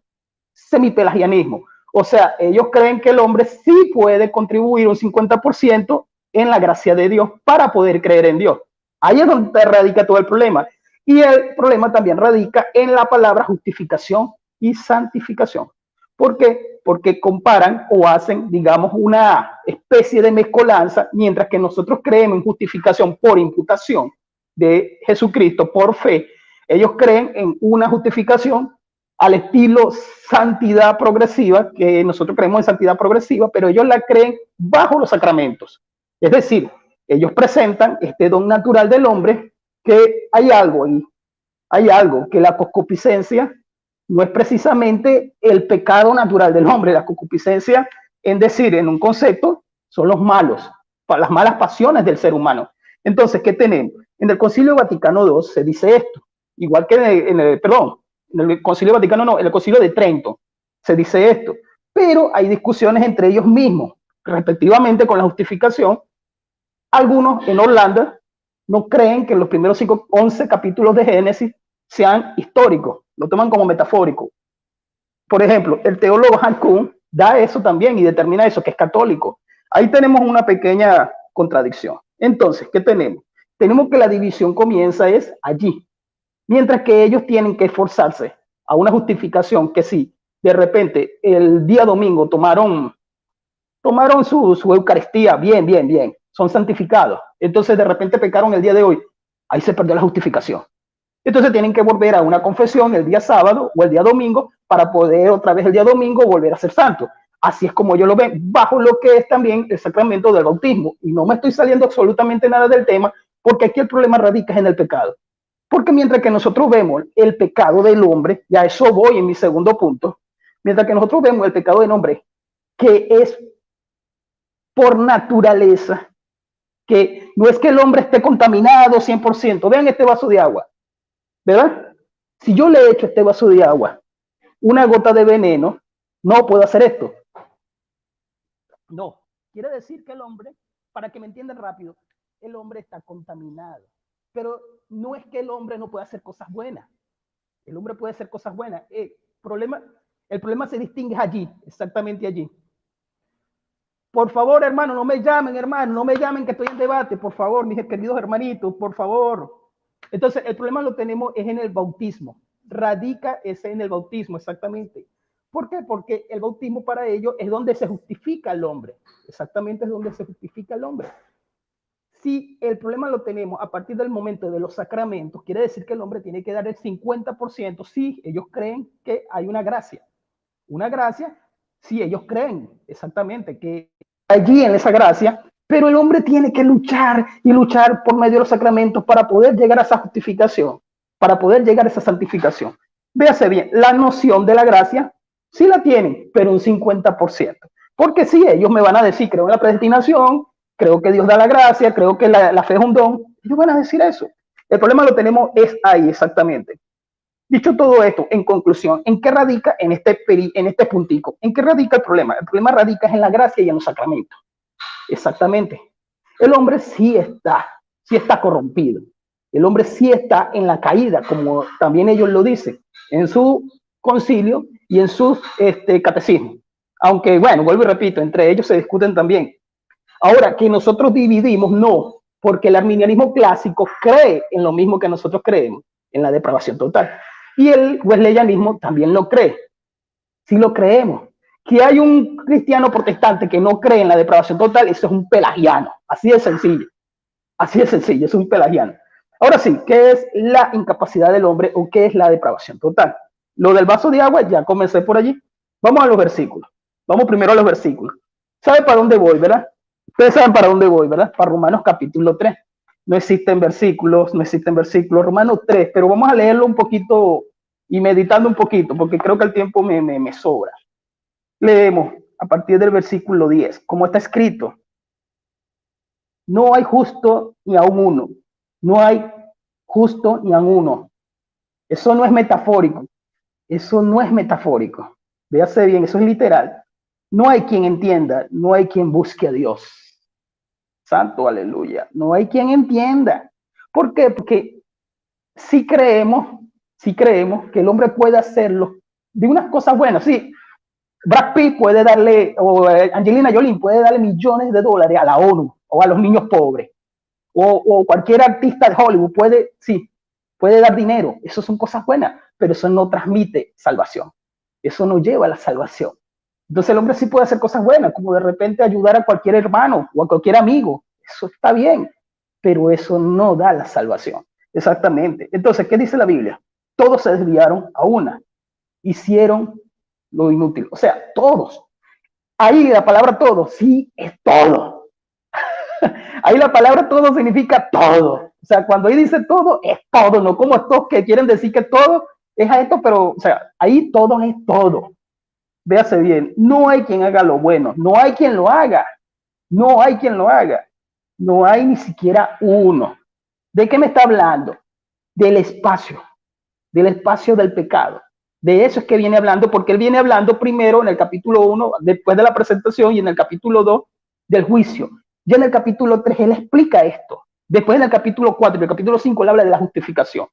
Speaker 3: semipelagianismo. O sea, ellos creen que el hombre sí puede contribuir un 50% en la gracia de Dios para poder creer en Dios. Ahí es donde radica todo el problema. Y el problema también radica en la palabra justificación y santificación. ¿Por qué? Porque comparan o hacen, digamos, una especie de mezcolanza, mientras que nosotros creemos en justificación por imputación de Jesucristo, por fe. Ellos creen en una justificación al estilo santidad progresiva, que nosotros creemos en santidad progresiva, pero ellos la creen bajo los sacramentos. Es decir, ellos presentan este don natural del hombre, que hay algo, que la concupiscencia no es precisamente el pecado natural del hombre. La concupiscencia, en un concepto, son los malos, las malas pasiones del ser humano. Entonces, ¿qué tenemos? En el Concilio Vaticano II se dice esto, igual que en el Concilio Vaticano no, en el Concilio de Trento se dice esto, pero hay discusiones entre ellos mismos, respectivamente con la justificación. Algunos en Holanda no creen que en los primeros 11 capítulos de Génesis sean históricos, lo toman como metafórico. Por ejemplo, el teólogo Han Kuhn da eso también y determina eso, que es católico. Ahí tenemos una pequeña contradicción. Entonces, ¿qué tenemos? Tenemos que la división comienza es allí, mientras que ellos tienen que esforzarse a una justificación que si de repente el día domingo tomaron su Eucaristía, bien, son santificados, entonces de repente pecaron el día de hoy, ahí se perdió la justificación. Entonces tienen que volver a una confesión el día sábado o el día domingo para poder otra vez el día domingo volver a ser santo. Así es como yo lo veo, bajo lo que es también el sacramento del bautismo. Y no me estoy saliendo absolutamente nada del tema, porque aquí el problema radica en el pecado. Porque mientras que nosotros vemos el pecado del hombre, ya eso voy en mi segundo punto, mientras que nosotros vemos el pecado del hombre, que es por naturaleza, que no es que el hombre esté contaminado 100%. Vean este vaso de agua, ¿verdad? Si yo le echo este vaso de agua una gota de veneno, no puedo hacer esto. No, quiere decir que el hombre, para que me entiendan rápido, el hombre está contaminado. Pero no es que el hombre no pueda hacer cosas buenas. El hombre puede hacer cosas buenas. El problema se distingue allí, exactamente allí. Por favor, hermano, no me llamen que estoy en debate, por favor, mis queridos hermanitos, por favor. Entonces, el problema lo tenemos es en el bautismo. Radica ese en el bautismo, exactamente. ¿Por qué? Porque el bautismo para ellos es donde se justifica el hombre. Exactamente es donde se justifica el hombre. Si el problema lo tenemos a partir del momento de los sacramentos, quiere decir que el hombre tiene que dar el 50% si ellos creen que hay una gracia. Una gracia, si ellos creen exactamente que allí en esa gracia, pero el hombre tiene que luchar y luchar por medio de los sacramentos para poder llegar a esa justificación, para poder llegar a esa santificación. Véase bien, la noción de la gracia sí la tienen, pero un 50%. Porque sí, ellos me van a decir, creo en la predestinación, creo que Dios da la gracia, creo que la fe es un don. Ellos van a decir eso. El problema lo tenemos es ahí exactamente. Dicho todo esto, en conclusión, ¿en qué radica en este puntico? ¿En qué radica el problema? El problema radica en la gracia y en los sacramentos. Exactamente. El hombre sí está corrompido. El hombre sí está en la caída, como también ellos lo dicen en su concilio y en sus catecismos. Aunque, bueno, vuelvo y repito, entre ellos se discuten también. Ahora, que nosotros dividimos, no, porque el arminianismo clásico cree en lo mismo que nosotros creemos, en la depravación total. Y el wesleyanismo también lo cree. Sí lo creemos. Que hay un cristiano protestante que no cree en la depravación total, eso es un pelagiano. Así de sencillo. Así de sencillo, es un pelagiano. Ahora sí, ¿qué es la incapacidad del hombre o qué es la depravación total? Lo del vaso de agua, ya comencé por allí. Vamos a los versículos. Vamos primero a los versículos. ¿Sabe para dónde voy, verdad? Ustedes saben para dónde voy, ¿verdad? Para Romanos capítulo 3. No existen versículos, Romanos 3, pero vamos a leerlo un poquito y meditando un poquito, porque creo que el tiempo me sobra. Leemos a partir del versículo 10, como está escrito: no hay justo ni aun uno, no hay justo ni aun uno. Eso no es metafórico, Véase bien, eso es literal. No hay quien entienda, no hay quien busque a Dios. Santo, aleluya. No hay quien entienda. ¿Por qué? Porque si creemos que el hombre puede hacerlo de unas cosas buenas. Sí, Brad Pitt puede darle, o Angelina Jolie puede darle millones de dólares a la ONU o a los niños pobres. O cualquier artista de Hollywood puede dar dinero. Eso son cosas buenas, pero eso no transmite salvación. Eso no lleva a la salvación. Entonces el hombre sí puede hacer cosas buenas, como de repente ayudar a cualquier hermano o a cualquier amigo. Eso está bien, pero eso no da la salvación. Exactamente. Entonces, ¿qué dice la Biblia? Todos se desviaron a una. Hicieron lo inútil. O sea, todos. Ahí la palabra todo, sí, es todo. Ahí la palabra todo significa todo. O sea, cuando ahí dice todo, es todo. No como estos que quieren decir que todo es a esto, pero, o sea, ahí todo es todo. Véase bien, no hay quien haga lo bueno, no hay quien lo haga, no hay ni siquiera uno. ¿De qué me está hablando? Del espacio del pecado. De eso es que viene hablando, porque él viene hablando primero en el capítulo 1, después de la presentación, y en el capítulo 2 del juicio. Ya en el capítulo 3 él explica esto. Después en el capítulo 4 y el capítulo 5 él habla de la justificación.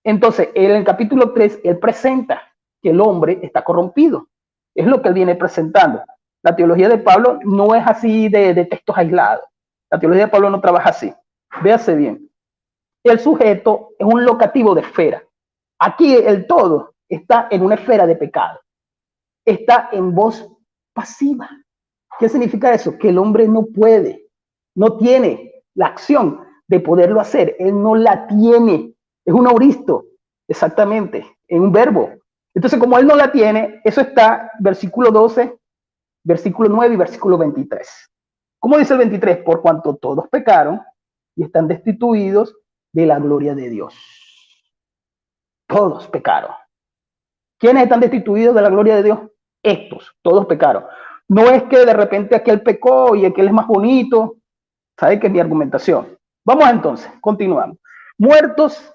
Speaker 3: Entonces, en el capítulo 3, él presenta que el hombre está corrompido. Es lo que él viene presentando. La teología de Pablo no es así de textos aislados. La teología de Pablo no trabaja así. Véase bien. El sujeto es un locativo de esfera. Aquí el todo está en una esfera de pecado. Está en voz pasiva. ¿Qué significa eso? Que el hombre no puede, no tiene la acción de poderlo hacer. Él no la tiene. Es un auristo, exactamente, en un verbo. Entonces, como él no la tiene, eso está versículo 12, versículo 9 y versículo 23. ¿Cómo dice el 23? Por cuanto todos pecaron y están destituidos de la gloria de Dios. Todos pecaron. ¿Quiénes están destituidos de la gloria de Dios? Estos, todos pecaron. No es que de repente aquel pecó y aquel es más bonito. ¿Sabe qué es mi argumentación? Vamos entonces, continuamos. Muertos,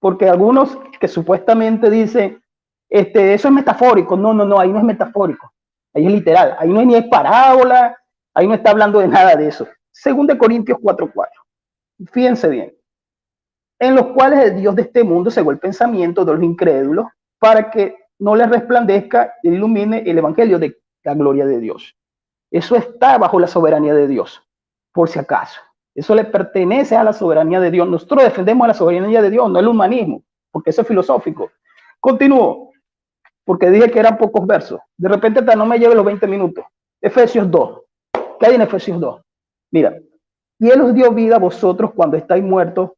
Speaker 3: porque algunos que supuestamente dicen, eso es metafórico. No, ahí no es metafórico. Ahí es literal. Ahí no es ni es parábola, ahí no está hablando de nada de eso. 2 Corintios 4:4. Fíjense bien. En los cuales el Dios de este mundo cegó el pensamiento de los incrédulos para que no les resplandezca e ilumine el evangelio de la gloria de Dios. Eso está bajo la soberanía de Dios, por si acaso. Eso le pertenece a la soberanía de Dios. Nosotros defendemos la soberanía de Dios, no el humanismo, porque eso es filosófico. Continúo, porque dije que eran pocos versos. De repente hasta no me lleve los 20 minutos. Efesios 2. ¿Qué hay en Efesios 2? Mira, y Él os dio vida a vosotros cuando estáis muertos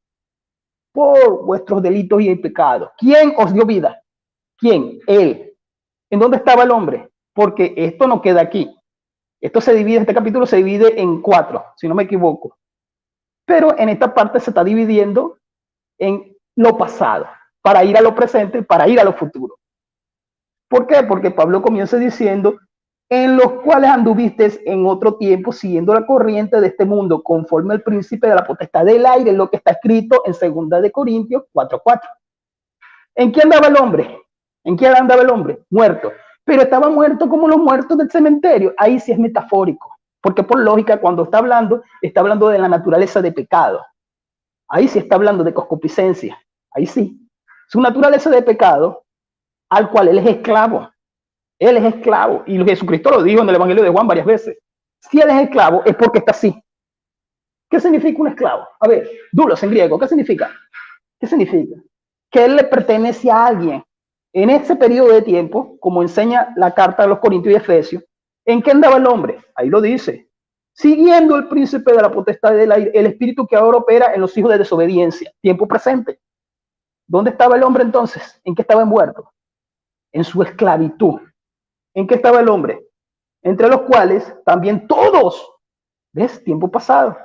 Speaker 3: por vuestros delitos y pecados. ¿Quién os dio vida? ¿Quién? Él. ¿En dónde estaba el hombre? Porque esto no queda aquí. Esto se divide, este capítulo se divide en 4, si no me equivoco. Pero en esta parte se está dividiendo en lo pasado, para ir a lo presente, para ir a lo futuro. ¿Por qué? Porque Pablo comienza diciendo, en los cuales anduvisteis en otro tiempo, siguiendo la corriente de este mundo, conforme al príncipe de la potestad del aire, lo que está escrito en 2 Corintios 4:4. ¿En qué andaba el hombre? ¿En qué andaba el hombre? Muerto. Pero estaba muerto como los muertos del cementerio. Ahí sí es metafórico, porque por lógica, cuando está hablando de la naturaleza de pecado. Ahí sí está hablando de concupiscencia. Ahí sí. Su naturaleza de pecado, al cual él es esclavo. Él es esclavo. Y Jesucristo lo dijo en el Evangelio de Juan varias veces. Si él es esclavo, es porque está así. ¿Qué significa un esclavo? A ver, dulos en griego, ¿qué significa? ¿Qué significa? Que él le pertenece a alguien. En ese periodo de tiempo, como enseña la carta de los Corintios y Efesios, ¿en qué andaba el hombre? Ahí lo dice. Siguiendo el príncipe de la potestad del aire, el espíritu que ahora opera en los hijos de desobediencia, tiempo presente. ¿Dónde estaba el hombre entonces? ¿En qué estaba envuelto? En su esclavitud. ¿En qué estaba el hombre? Entre los cuales también todos, ¿ves? Tiempo pasado,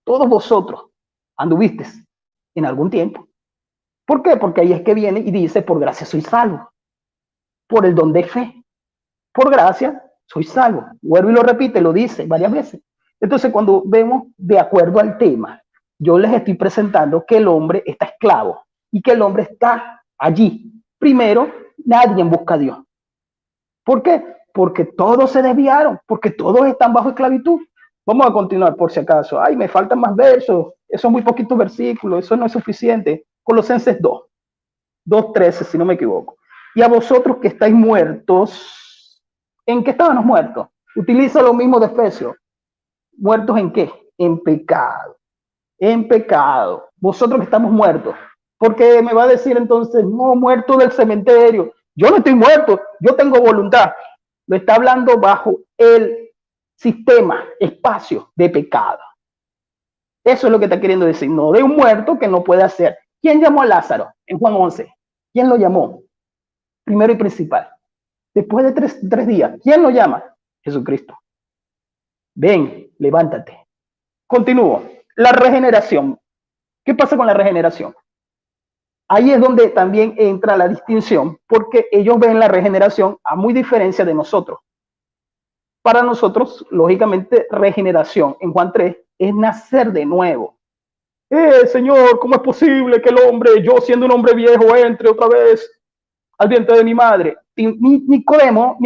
Speaker 3: todos vosotros anduvisteis en algún tiempo. ¿Por qué? Porque ahí es que viene y dice, por gracia soy salvo, por el don de fe. Por gracia soy salvo. Vuelvo y lo repite, lo dice varias veces. Entonces, cuando vemos de acuerdo al tema, yo les estoy presentando que el hombre está esclavo y que el hombre está allí. Primero, nadie busca a Dios. ¿Por qué? Porque todos se desviaron, porque todos están bajo esclavitud. Vamos a continuar por si acaso. Ay, me faltan más versos. Esos son muy poquitos versículos, eso no es suficiente. Colosenses 2:13, si no me equivoco. Y a vosotros que estáis muertos, ¿en qué estábamos muertos? Utiliza lo mismo de Efesios. ¿Muertos en qué? En pecado. En pecado. Vosotros que estamos muertos. Porque me va a decir entonces, no, muerto del cementerio. Yo no estoy muerto, yo tengo voluntad. Lo está hablando bajo el sistema, espacio de pecado. Eso es lo que está queriendo decir. No de un muerto que no puede hacer. ¿Quién llamó a Lázaro en Juan 11? ¿Quién lo llamó? Primero y principal. Después de tres días, ¿quién lo llama? Jesucristo. Ven, levántate. Continúo. La regeneración. ¿Qué pasa con la regeneración? Ahí es donde también entra la distinción, porque ellos ven la regeneración a muy diferencia de nosotros. Para nosotros, lógicamente, regeneración en Juan 3 es nacer de nuevo. Señor, ¿cómo es posible que el hombre, yo siendo un hombre viejo, entre otra vez al vientre de mi madre? Nicodemo,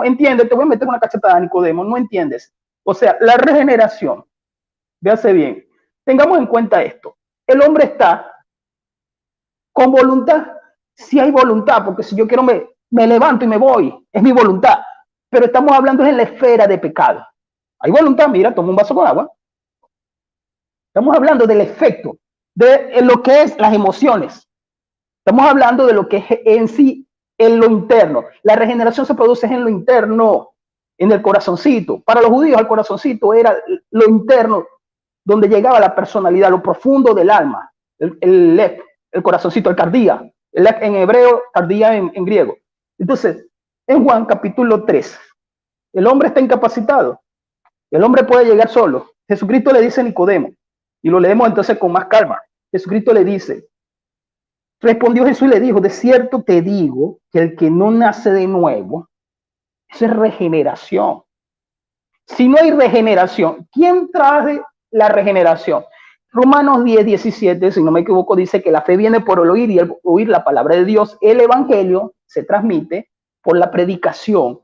Speaker 3: entiende, te voy a meter una cachetada, Nicodemo, no entiendes. O sea, la regeneración, véase bien, tengamos en cuenta esto, el hombre está con voluntad. Si hay voluntad, porque si yo quiero me levanto y me voy, es mi voluntad. Pero estamos hablando en la esfera de pecado. Hay voluntad, mira, toma un vaso con agua. Estamos hablando del efecto, de lo que es las emociones. Estamos hablando de lo que es en sí, en lo interno. La regeneración se produce en lo interno, en el corazoncito. Para los judíos, el corazoncito era lo interno, donde llegaba la personalidad, lo profundo del alma, el corazoncito, el cardía, en hebreo, cardía en griego. Entonces, en Juan capítulo 3, el hombre está incapacitado, el hombre puede llegar solo. Jesucristo le dice a Nicodemo, y lo leemos entonces con más calma. Jesucristo le dice, respondió Jesús y le dijo, de cierto te digo que el que no nace de nuevo, eso es regeneración. Si no hay regeneración, ¿quién trae la regeneración? Romanos 10:17, si no me equivoco, dice que la fe viene por el oír y el oír la palabra de Dios. El evangelio se transmite por la predicación.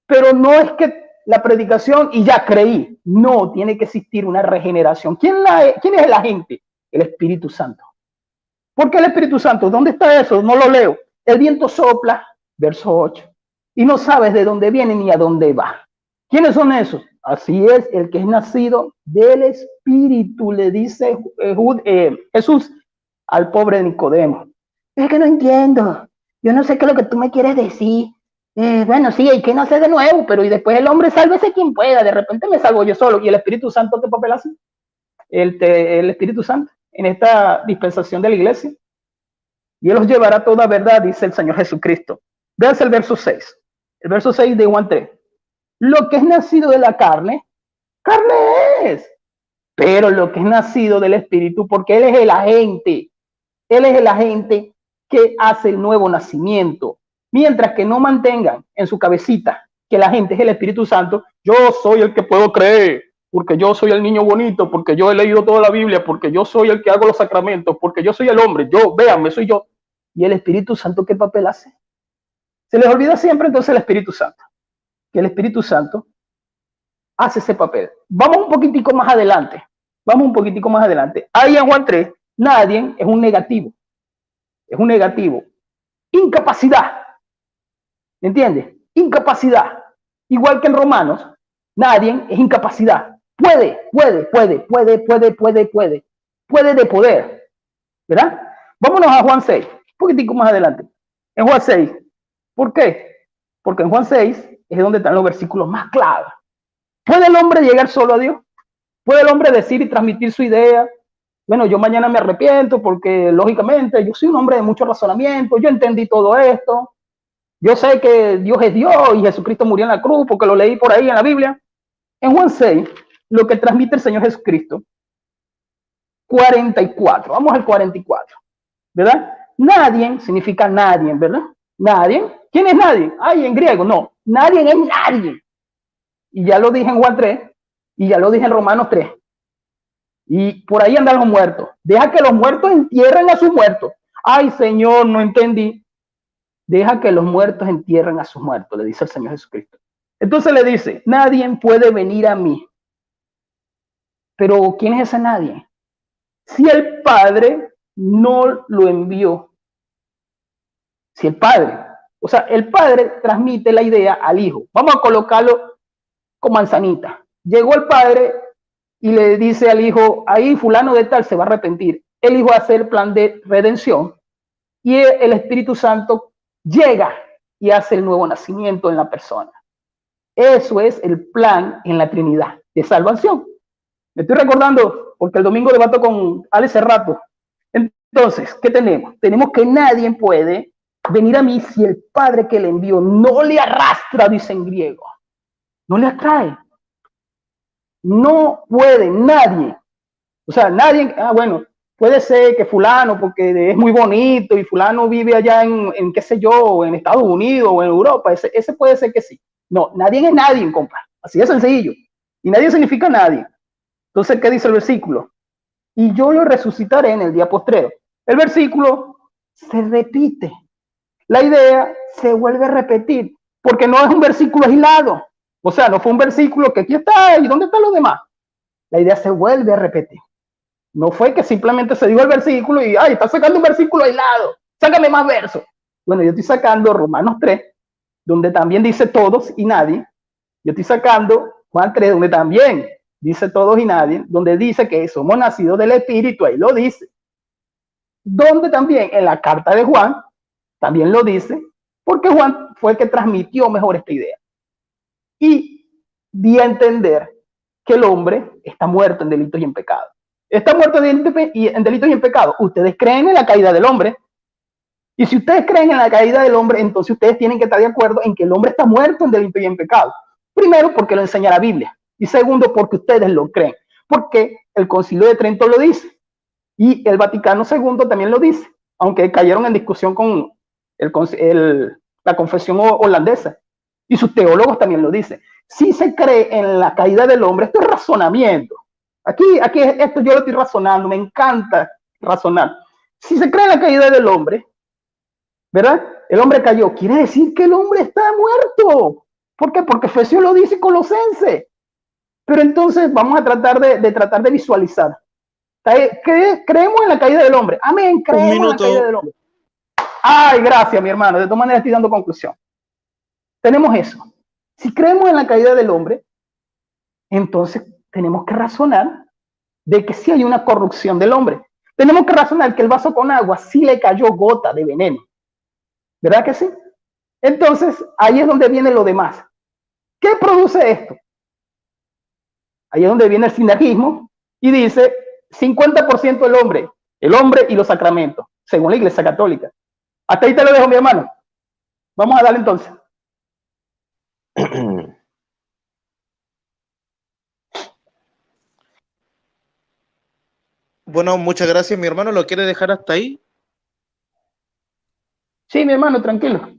Speaker 3: Pero no es que la predicación y ya creí. No, tiene que existir una regeneración. ¿Quién es el agente? El Espíritu Santo. ¿Por qué el Espíritu Santo? ¿Dónde está eso? No lo leo. El viento sopla, verso 8, y no sabes de dónde viene ni a dónde va. ¿Quiénes son esos? Así es, el que es nacido del Espíritu, le dice Jesús al pobre Nicodemo. Es que no entiendo. Yo no sé qué es lo que tú me quieres decir. Bueno, sí, hay que nacer de nuevo, pero y después el hombre sálvese quien pueda. De repente me salvo yo solo. ¿Y el Espíritu Santo qué papel hace? El Espíritu Santo en esta dispensación de la iglesia. Y él los llevará a toda verdad, dice el Señor Jesucristo. Vean el verso 6. El verso 6 de Juan 3. Lo que es nacido de la carne, carne es. Pero lo que es nacido del Espíritu, porque Él es el agente. Él es el agente que hace el nuevo nacimiento. Mientras que no mantengan en su cabecita que la gente es el Espíritu Santo, yo soy el que puedo creer, porque yo soy el niño bonito, porque yo he leído toda la Biblia, porque yo soy el que hago los sacramentos, porque yo soy el hombre, véanme, soy yo. ¿Y el Espíritu Santo qué papel hace? Se les olvida siempre entonces el Espíritu Santo, que el Espíritu Santo hace ese papel. Vamos un poquitico más adelante. Ahí en Juan 3, nadie es un negativo. Es un negativo. Incapacidad. ¿Me entiendes? Incapacidad. Igual que en Romanos, nadie es incapacidad. Puede de poder. ¿Verdad? Vámonos a Juan 6. Un poquitico más adelante. En Juan 6. ¿Por qué? Porque en Juan 6 es donde están los versículos más claros. ¿Puede el hombre llegar solo a Dios? ¿Puede el hombre decir y transmitir su idea? Bueno, yo mañana me arrepiento porque, lógicamente, yo soy un hombre de mucho razonamiento, yo entendí todo esto, yo sé que Dios es Dios y Jesucristo murió en la cruz porque lo leí por ahí en la Biblia. En Juan 6, lo que transmite el Señor Jesucristo, 44, vamos al 44, ¿verdad? Nadie significa nadie, ¿verdad? Nadie. ¿Quién es nadie? Ay, en griego, no. Nadie es nadie. Y ya lo dije en Juan 3, y ya lo dije en Romanos 3. Y por ahí andan los muertos. Deja que los muertos entierren a sus muertos. Ay, Señor, no entendí. Deja que los muertos entierren a sus muertos, le dice el Señor Jesucristo. Entonces le dice, nadie puede venir a mí. Pero ¿quién es ese nadie? Si el Padre no lo envió. Si el Padre, o sea, el Padre transmite la idea al Hijo. Vamos a colocarlo con manzanita. Llegó el Padre y le dice al Hijo, ahí fulano de tal se va a arrepentir. El Hijo hace el plan de redención y el Espíritu Santo llega y hace el nuevo nacimiento en la persona. Eso es el plan en la Trinidad de salvación. Me estoy recordando porque el domingo debato con Alex Cerrato. Entonces, ¿qué tenemos? Tenemos que nadie puede venir a mí si el Padre que le envió no le arrastra, dice en griego. No le atrae. No puede nadie. O sea, nadie, bueno, puede ser que fulano, porque es muy bonito y fulano vive allá en qué sé yo, en Estados Unidos o en Europa. Ese puede ser que sí. No, nadie es nadie, compa. Así de sencillo. Y nadie significa nadie. Entonces, ¿qué dice el versículo? Y yo lo resucitaré en el día postrero. El versículo se repite. La idea se vuelve a repetir, porque no es un versículo aislado. O sea, no fue un versículo que aquí está y ¿dónde están los demás? La idea se vuelve a repetir. No fue que simplemente se dijo el versículo y, ay, está sacando un versículo aislado, sácame más versos. Bueno, yo estoy sacando Romanos 3, donde también dice todos y nadie. Yo estoy sacando Juan 3, donde también dice todos y nadie, donde dice que somos nacidos del Espíritu, ahí lo dice. Donde también en la carta de Juan, también lo dice, porque Juan fue el que transmitió mejor esta idea. Y di a entender que el hombre está muerto en delitos y en pecados. Está muerto en delitos y en pecados. Ustedes creen en la caída del hombre. Y si ustedes creen en la caída del hombre, entonces ustedes tienen que estar de acuerdo en que el hombre está muerto en delitos y en pecados. Primero, porque lo enseña la Biblia. Y segundo, porque ustedes lo creen. Porque el Concilio de Trento lo dice. Y el Vaticano II también lo dice. Aunque cayeron en discusión con la confesión holandesa. Y sus teólogos también lo dicen. Si se cree en la caída del hombre, esto es razonamiento. Aquí esto yo lo estoy razonando, me encanta razonar. Si se cree en la caída del hombre, ¿verdad? El hombre cayó, quiere decir que el hombre está muerto. ¿Por qué? Porque Efesios lo dice Colosense. Pero entonces vamos a tratar de visualizar. Creemos en la caída del hombre. Amén, creemos en la caída del hombre. Ay, gracias, mi hermano. De todas maneras estoy dando conclusión. Tenemos eso. Si creemos en la caída del hombre, entonces tenemos que razonar de que sí hay una corrupción del hombre. Tenemos que razonar que el vaso con agua sí le cayó gota de veneno. ¿Verdad que sí? Entonces, ahí es donde viene lo demás. ¿Qué produce esto? Ahí es donde viene el sinergismo y dice 50% el hombre y los sacramentos, según la Iglesia Católica. Hasta ahí te lo dejo, mi hermano. Vamos a darle entonces.
Speaker 1: Bueno, muchas gracias, mi hermano. ¿Lo quiere dejar hasta ahí?
Speaker 3: Sí, mi hermano, tranquilo.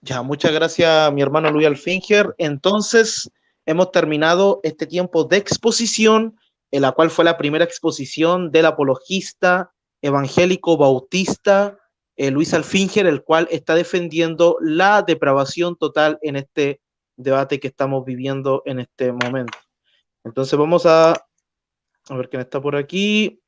Speaker 1: Ya, muchas gracias, mi hermano Luis Alfinger. Entonces, hemos terminado este tiempo de exposición, en la cual fue la primera exposición del apologista evangélico bautista Luis Alfinger, el cual está defendiendo la depravación total en este debate que estamos viviendo en este momento. Entonces vamos a ver quién está por aquí.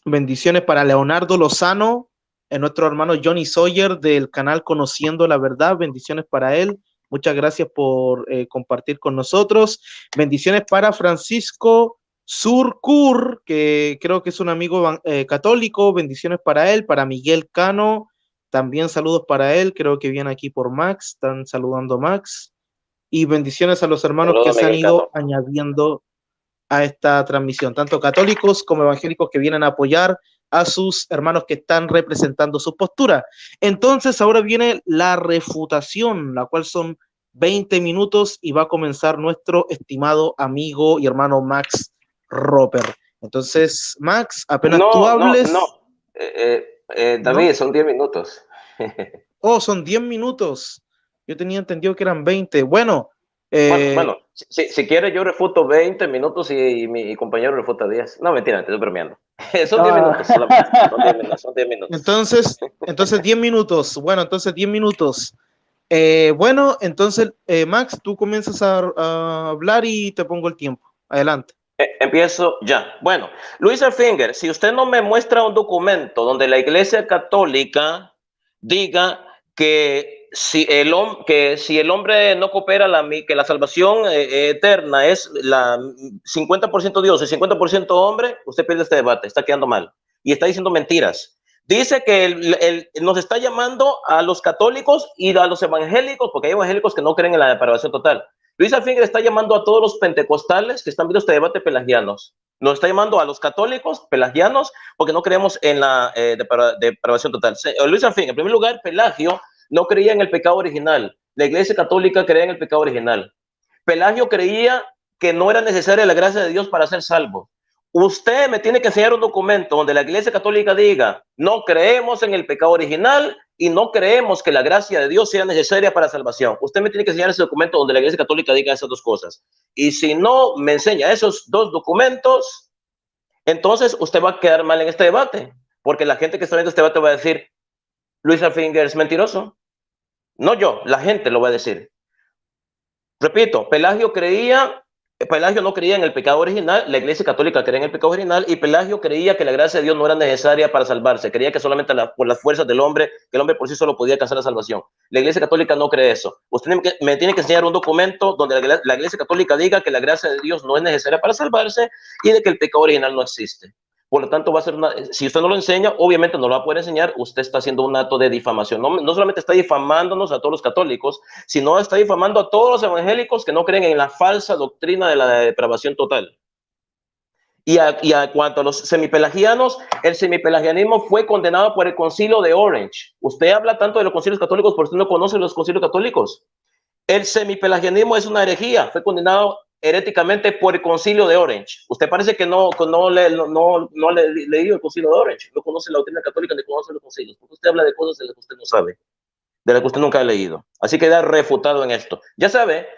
Speaker 1: Bendiciones para Leonardo Lozano, nuestro hermano Johnny Sawyer del canal Conociendo la Verdad. Bendiciones para él. Muchas gracias por compartir con nosotros. Bendiciones para Francisco Surcur, que creo que es un amigo católico. Bendiciones para él. Para Miguel Cano, también saludos para él. Creo que viene aquí por Max. Están saludando a Max. Y bendiciones a los hermanos que se han ido añadiendo a esta transmisión, tanto católicos como evangélicos que vienen a apoyar a sus hermanos que están representando su postura. Entonces ahora viene la refutación, la cual son 20 minutos y va a comenzar nuestro estimado amigo y hermano Max Roper. Entonces, Max, apenas tú hables...
Speaker 2: David, ¿no? Son 10 minutos.
Speaker 1: Oh, son 10 minutos. Yo tenía entendido que eran 20. Bueno,
Speaker 2: bueno, si quieres yo refuto 20 minutos y mi compañero refuta 10. No, mentira, te estoy bromeando. Son 10 minutos solamente. Son 10 minutos.
Speaker 1: Entonces 10 minutos. Bueno, entonces 10 minutos. Bueno, entonces, Max, tú comienzas a hablar y te pongo el tiempo. Adelante.
Speaker 2: Empiezo ya. Bueno, Luis Alfinger, si usted no me muestra un documento donde la Iglesia Católica diga que si el hombre no coopera, que la salvación eterna es la 50% Dios y 50% hombre, usted pierde este debate, está quedando mal. Y está diciendo mentiras. Dice que nos está llamando a los católicos y a los evangélicos, porque hay evangélicos que no creen en la depravación total. Luis Alfinger está llamando a todos los pentecostales que están viendo este debate pelagianos. Nos está llamando a los católicos pelagianos porque no creemos en la depravación total. Luis Alfinger, en primer lugar, Pelagio no creía en el pecado original. La Iglesia Católica creía en el pecado original. Pelagio creía que no era necesaria la gracia de Dios para ser salvo. Usted me tiene que enseñar un documento donde la Iglesia Católica diga, no creemos en el pecado original y no creemos que la gracia de Dios sea necesaria para salvación. Usted me tiene que enseñar ese documento donde la Iglesia Católica diga esas dos cosas. Y si no me enseña esos dos documentos, entonces usted va a quedar mal en este debate, porque la gente que está viendo este debate va a decir, Luis Alfinger es mentiroso. No yo, la gente lo va a decir. Repito, Pelagio creía Pelagio no creía en el pecado original, la Iglesia Católica creía en el pecado original y Pelagio creía que la gracia de Dios no era necesaria para salvarse, creía que solamente por las fuerzas del hombre, que el hombre por sí solo podía alcanzar la salvación. La Iglesia Católica no cree eso. Usted me tiene que enseñar un documento donde la Iglesia Católica diga que la gracia de Dios no es necesaria para salvarse y de que el pecado original no existe. Por lo tanto, va a ser si usted no lo enseña, obviamente no lo va a poder enseñar, usted está haciendo un acto de difamación. No solamente está difamándonos a todos los católicos, sino está difamando a todos los evangélicos que no creen en la falsa doctrina de la depravación total. Y a cuanto a los semipelagianos, el semipelagianismo fue condenado por el Concilio de Orange. Usted habla tanto de los concilios católicos, pero usted no conoce los concilios católicos. El semipelagianismo es una herejía, fue condenado heréticamente por el Concilio de Orange. Usted parece que no le leído el Concilio de Orange, no conoce la doctrina católica ni conoce los concilios, porque usted habla de cosas de las que usted no sabe, de las que usted nunca ha leído. Así que queda refutado en esto. Ya sabe,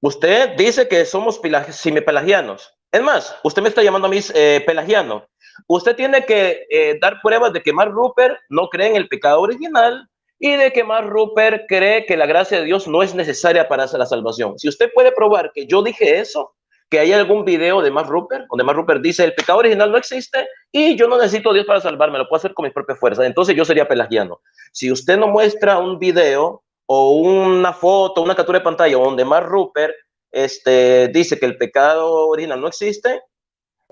Speaker 2: usted dice que somos semipelagianos. Es más, usted me está llamando a mí pelagiano. Usted tiene que dar pruebas de que Mark Rupert no cree en el pecado original y de que Mark Rupert cree que la gracia de Dios no es necesaria para la salvación. Si usted puede probar que yo dije eso, que hay algún video de Mark Rupert, donde Mark Rupert dice el pecado original no existe y yo no necesito a Dios para salvarme, lo puedo hacer con mis propias fuerzas, entonces yo sería pelagiano. Si usted no muestra un video o una foto, una captura de pantalla donde Mark Rupert dice que el pecado original no existe,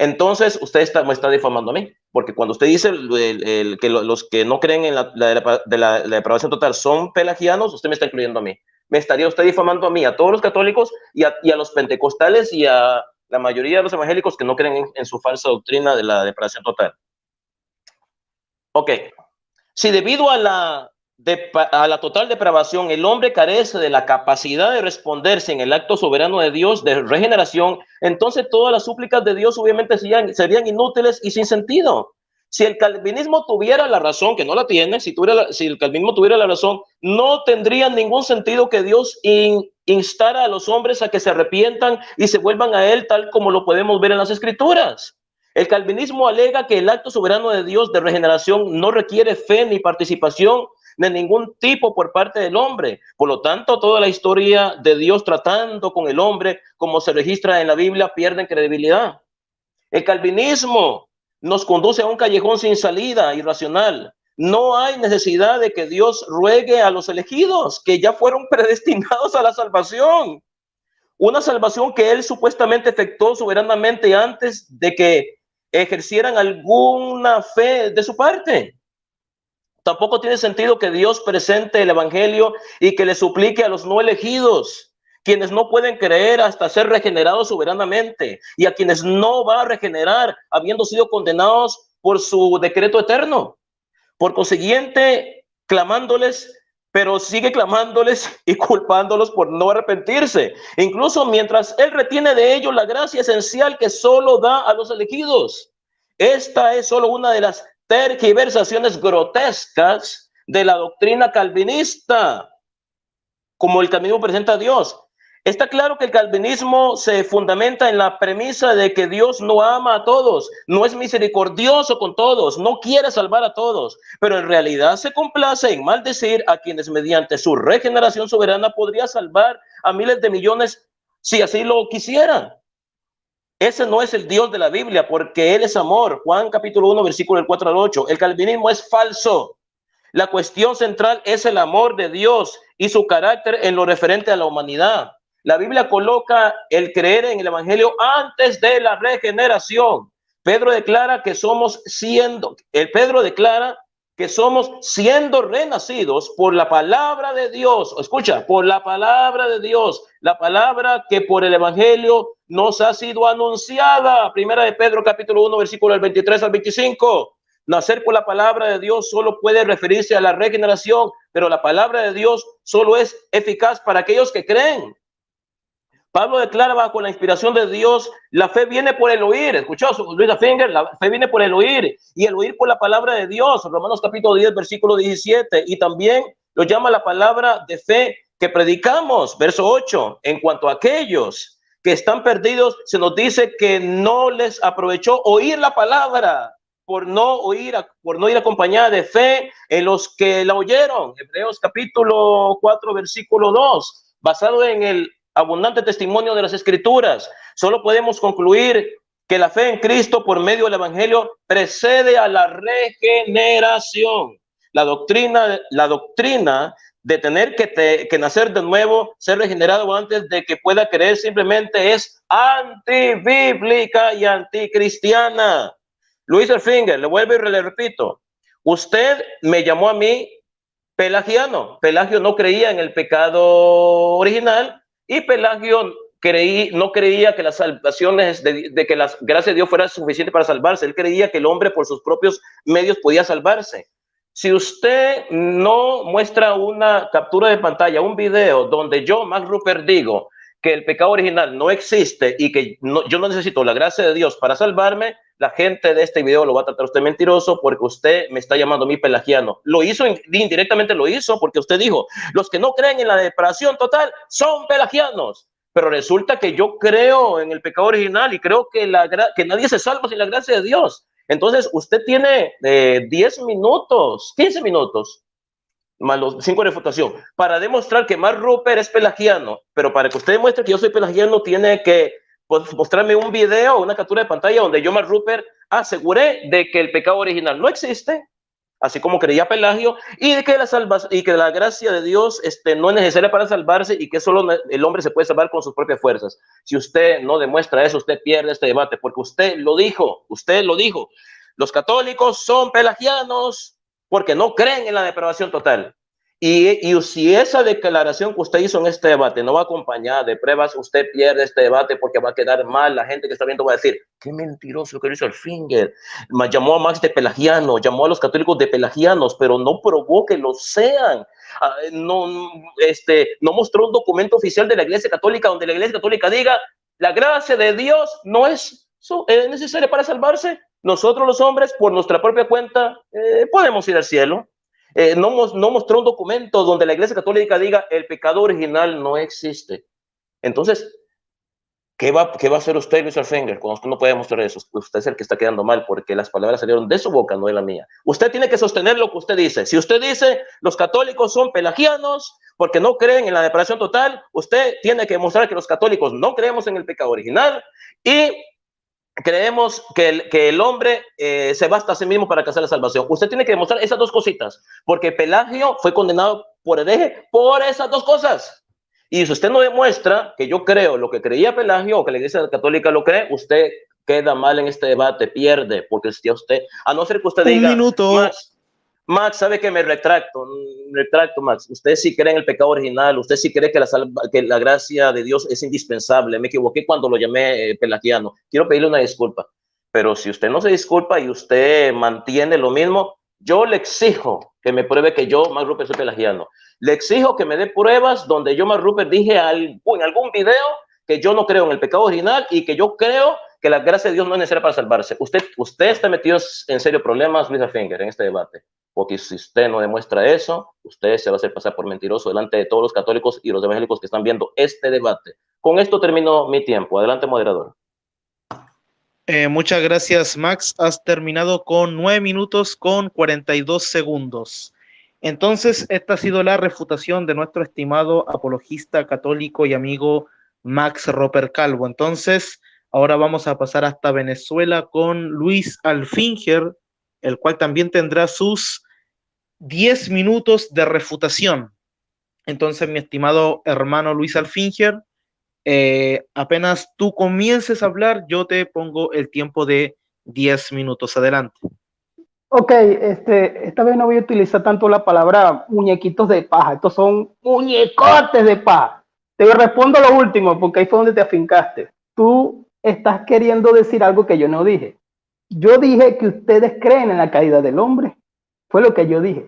Speaker 2: entonces usted me está difamando a mí, porque cuando usted dice que los que no creen en la depravación total son pelagianos, usted me está incluyendo a mí. Me estaría usted difamando a mí, a todos los católicos y a los pentecostales y a la mayoría de los evangélicos que no creen en su falsa doctrina de la depravación total. Ok. Si debido a la total depravación el hombre carece de la capacidad de responderse en el acto soberano de Dios de regeneración, entonces todas las súplicas de Dios obviamente serían inútiles y sin sentido. Si el calvinismo tuviera la razón, que no la tiene, si el calvinismo tuviera la razón, no tendría ningún sentido que Dios instara a los hombres a que se arrepientan y se vuelvan a Él, tal como lo podemos ver en las Escrituras. El calvinismo alega que el acto soberano de Dios de regeneración no requiere fe ni participación de ningún tipo por parte del hombre. Por lo tanto, toda la historia de Dios tratando con el hombre, como se registra en la Biblia, pierde credibilidad. El calvinismo nos conduce a un callejón sin salida, irracional. No hay necesidad de que Dios ruegue a los elegidos, que ya fueron predestinados a la salvación. Una salvación que Él supuestamente efectuó soberanamente antes de que ejercieran alguna fe de su parte. Tampoco tiene sentido que Dios presente el evangelio y que le suplique a los no elegidos, quienes no pueden creer hasta ser regenerados soberanamente, y a quienes no va a regenerar habiendo sido condenados por su decreto eterno. Por consiguiente, clamándoles, pero sigue clamándoles y culpándolos por no arrepentirse, incluso mientras Él retiene de ellos la gracia esencial que solo da a los elegidos. Esta es solo una de las tergiversaciones grotescas de la doctrina calvinista, como el calvinismo presenta a Dios. Está claro que el calvinismo se fundamenta en la premisa de que Dios no ama a todos, no es misericordioso con todos, no quiere salvar a todos, pero en realidad se complace en maldecir a quienes mediante su regeneración soberana podría salvar a miles de millones si así lo quisieran. Ese no es el Dios de la Biblia, porque Él es amor. Juan capítulo 1, versículo 4 al 8. El calvinismo es falso. La cuestión central es el amor de Dios y su carácter en lo referente a la humanidad. La Biblia coloca el creer en el evangelio antes de la regeneración. Pedro declara que somos siendo renacidos por la palabra de Dios. Escucha, por la palabra de Dios, la palabra que por el evangelio nos ha sido anunciada. Primera de Pedro capítulo 1, versículo del 23 al 25. Nacer por la palabra de Dios solo puede referirse a la regeneración, pero la palabra de Dios solo es eficaz para aquellos que creen. Pablo declara bajo la inspiración de Dios, la fe viene por el oír. ¿Escuchó, Luisa Finger? La fe viene por el oír, y el oír por la palabra de Dios. Romanos capítulo 10, versículo 17. Y también lo llama la palabra de fe que predicamos. Verso 8. En cuanto a aquellos que están perdidos, se nos dice que no les aprovechó oír la palabra por no ir acompañada de fe en los que la oyeron. Hebreos capítulo 4, versículo 2. Basado en el abundante testimonio de las Escrituras. Solo podemos concluir que la fe en Cristo por medio del Evangelio precede a la regeneración. La doctrina de tener que nacer de nuevo, ser regenerado antes de que pueda creer, simplemente es antibíblica y anticristiana. Luis Alfinger, le vuelvo y le repito, usted me llamó a mí pelagiano. Pelagio no creía en el pecado original y Pelagio no creía que las salvaciones, de que la gracia de Dios fuera suficiente para salvarse. Él creía que el hombre por sus propios medios podía salvarse. Si usted no muestra una captura de pantalla, un video donde yo, Max Rupert, digo que el pecado original no existe y que yo no necesito la gracia de Dios para salvarme, la gente de este video lo va a tratar usted mentiroso porque usted me está llamando a mí pelagiano. Lo hizo, indirectamente lo hizo porque usted dijo, los que no creen en la separación total son pelagianos. Pero resulta que yo creo en el pecado original y creo que nadie se salva sin la gracia de Dios. Entonces, usted tiene 10 minutos, 15 minutos, más los 5 de refutación, para demostrar que Max Rupert es pelagiano. Pero para que usted demuestre que yo soy pelagiano, tiene que mostrarme un video, una captura de pantalla donde yo, Max Rupert, aseguré de que el pecado original no existe, así como creía Pelagio, y de que la gracia de Dios no es necesaria para salvarse y que solo el hombre se puede salvar con sus propias fuerzas. Si usted no demuestra eso, usted pierde este debate, porque usted lo dijo. Los católicos son pelagianos porque no creen en la depravación total. Y si esa declaración que usted hizo en este debate no va acompañada de pruebas, usted pierde este debate porque va a quedar mal. La gente que está viendo va a decir, qué mentiroso que lo hizo Alfinger. Llamó a Max de pelagiano, llamó a los católicos de pelagianos, pero no probó que lo sean. No mostró un documento oficial de la Iglesia Católica donde la Iglesia Católica diga, la gracia de Dios no es necesaria para salvarse. Nosotros los hombres, por nuestra propia cuenta, podemos ir al cielo. No mostró un documento donde la Iglesia Católica diga el pecado original no existe. Entonces, ¿qué va a hacer usted, Luis Alfinger, cuando usted no puede mostrar eso? Usted es el que está quedando mal porque las palabras salieron de su boca, no de la mía. Usted tiene que sostener lo que usted dice. Si usted dice los católicos son pelagianos porque no creen en la separación total, usted tiene que mostrar que los católicos no creemos en el pecado original y creemos que el hombre se basta a sí mismo para alcanzar la salvación. Usted tiene que demostrar esas dos cositas, porque Pelagio fue condenado por hereje por esas dos cosas. Y si usted no demuestra que yo creo lo que creía Pelagio o que la Iglesia Católica lo cree, usted queda mal en este debate, pierde, porque si usted, a no ser que usted diga, Max, sabe que me retracto, Max. Usted sí cree en el pecado original, usted sí cree que la gracia de Dios es indispensable. Me equivoqué cuando lo llamé pelagiano. Quiero pedirle una disculpa. Pero si usted no se disculpa y usted mantiene lo mismo, yo le exijo que me pruebe que yo, Max Rupert, soy pelagiano. Le exijo que me dé pruebas donde yo, Max Rupert, dije en algún video que yo no creo en el pecado original y que yo creo que la gracia de Dios no es necesaria para salvarse. Usted está metido en serio problemas, Luis Alfinger, en este debate. Porque si usted no demuestra eso, usted se va a hacer pasar por mentiroso delante de todos los católicos y los evangélicos que están viendo este debate. Con esto termino mi tiempo. Adelante, moderador.
Speaker 1: Muchas gracias, Max. Has terminado con 9 minutos con 42 segundos. Entonces, esta ha sido la refutación de nuestro estimado apologista católico y amigo Max Rupert Calvo. Entonces, ahora vamos a pasar hasta Venezuela con Luis Alfinger, el cual también tendrá sus 10 minutos de refutación. Entonces, mi estimado hermano Luis Alfinger, apenas tú comiences a hablar, yo te pongo el tiempo de 10 minutos. Adelante.
Speaker 3: Ok, esta vez no voy a utilizar tanto la palabra muñequitos de paja. Estos son muñecotes de paja. Te respondo lo último, porque ahí fue donde te afincaste. Tú estás queriendo decir algo que yo no dije. Yo dije que ustedes creen en la caída del hombre. Fue lo que yo dije.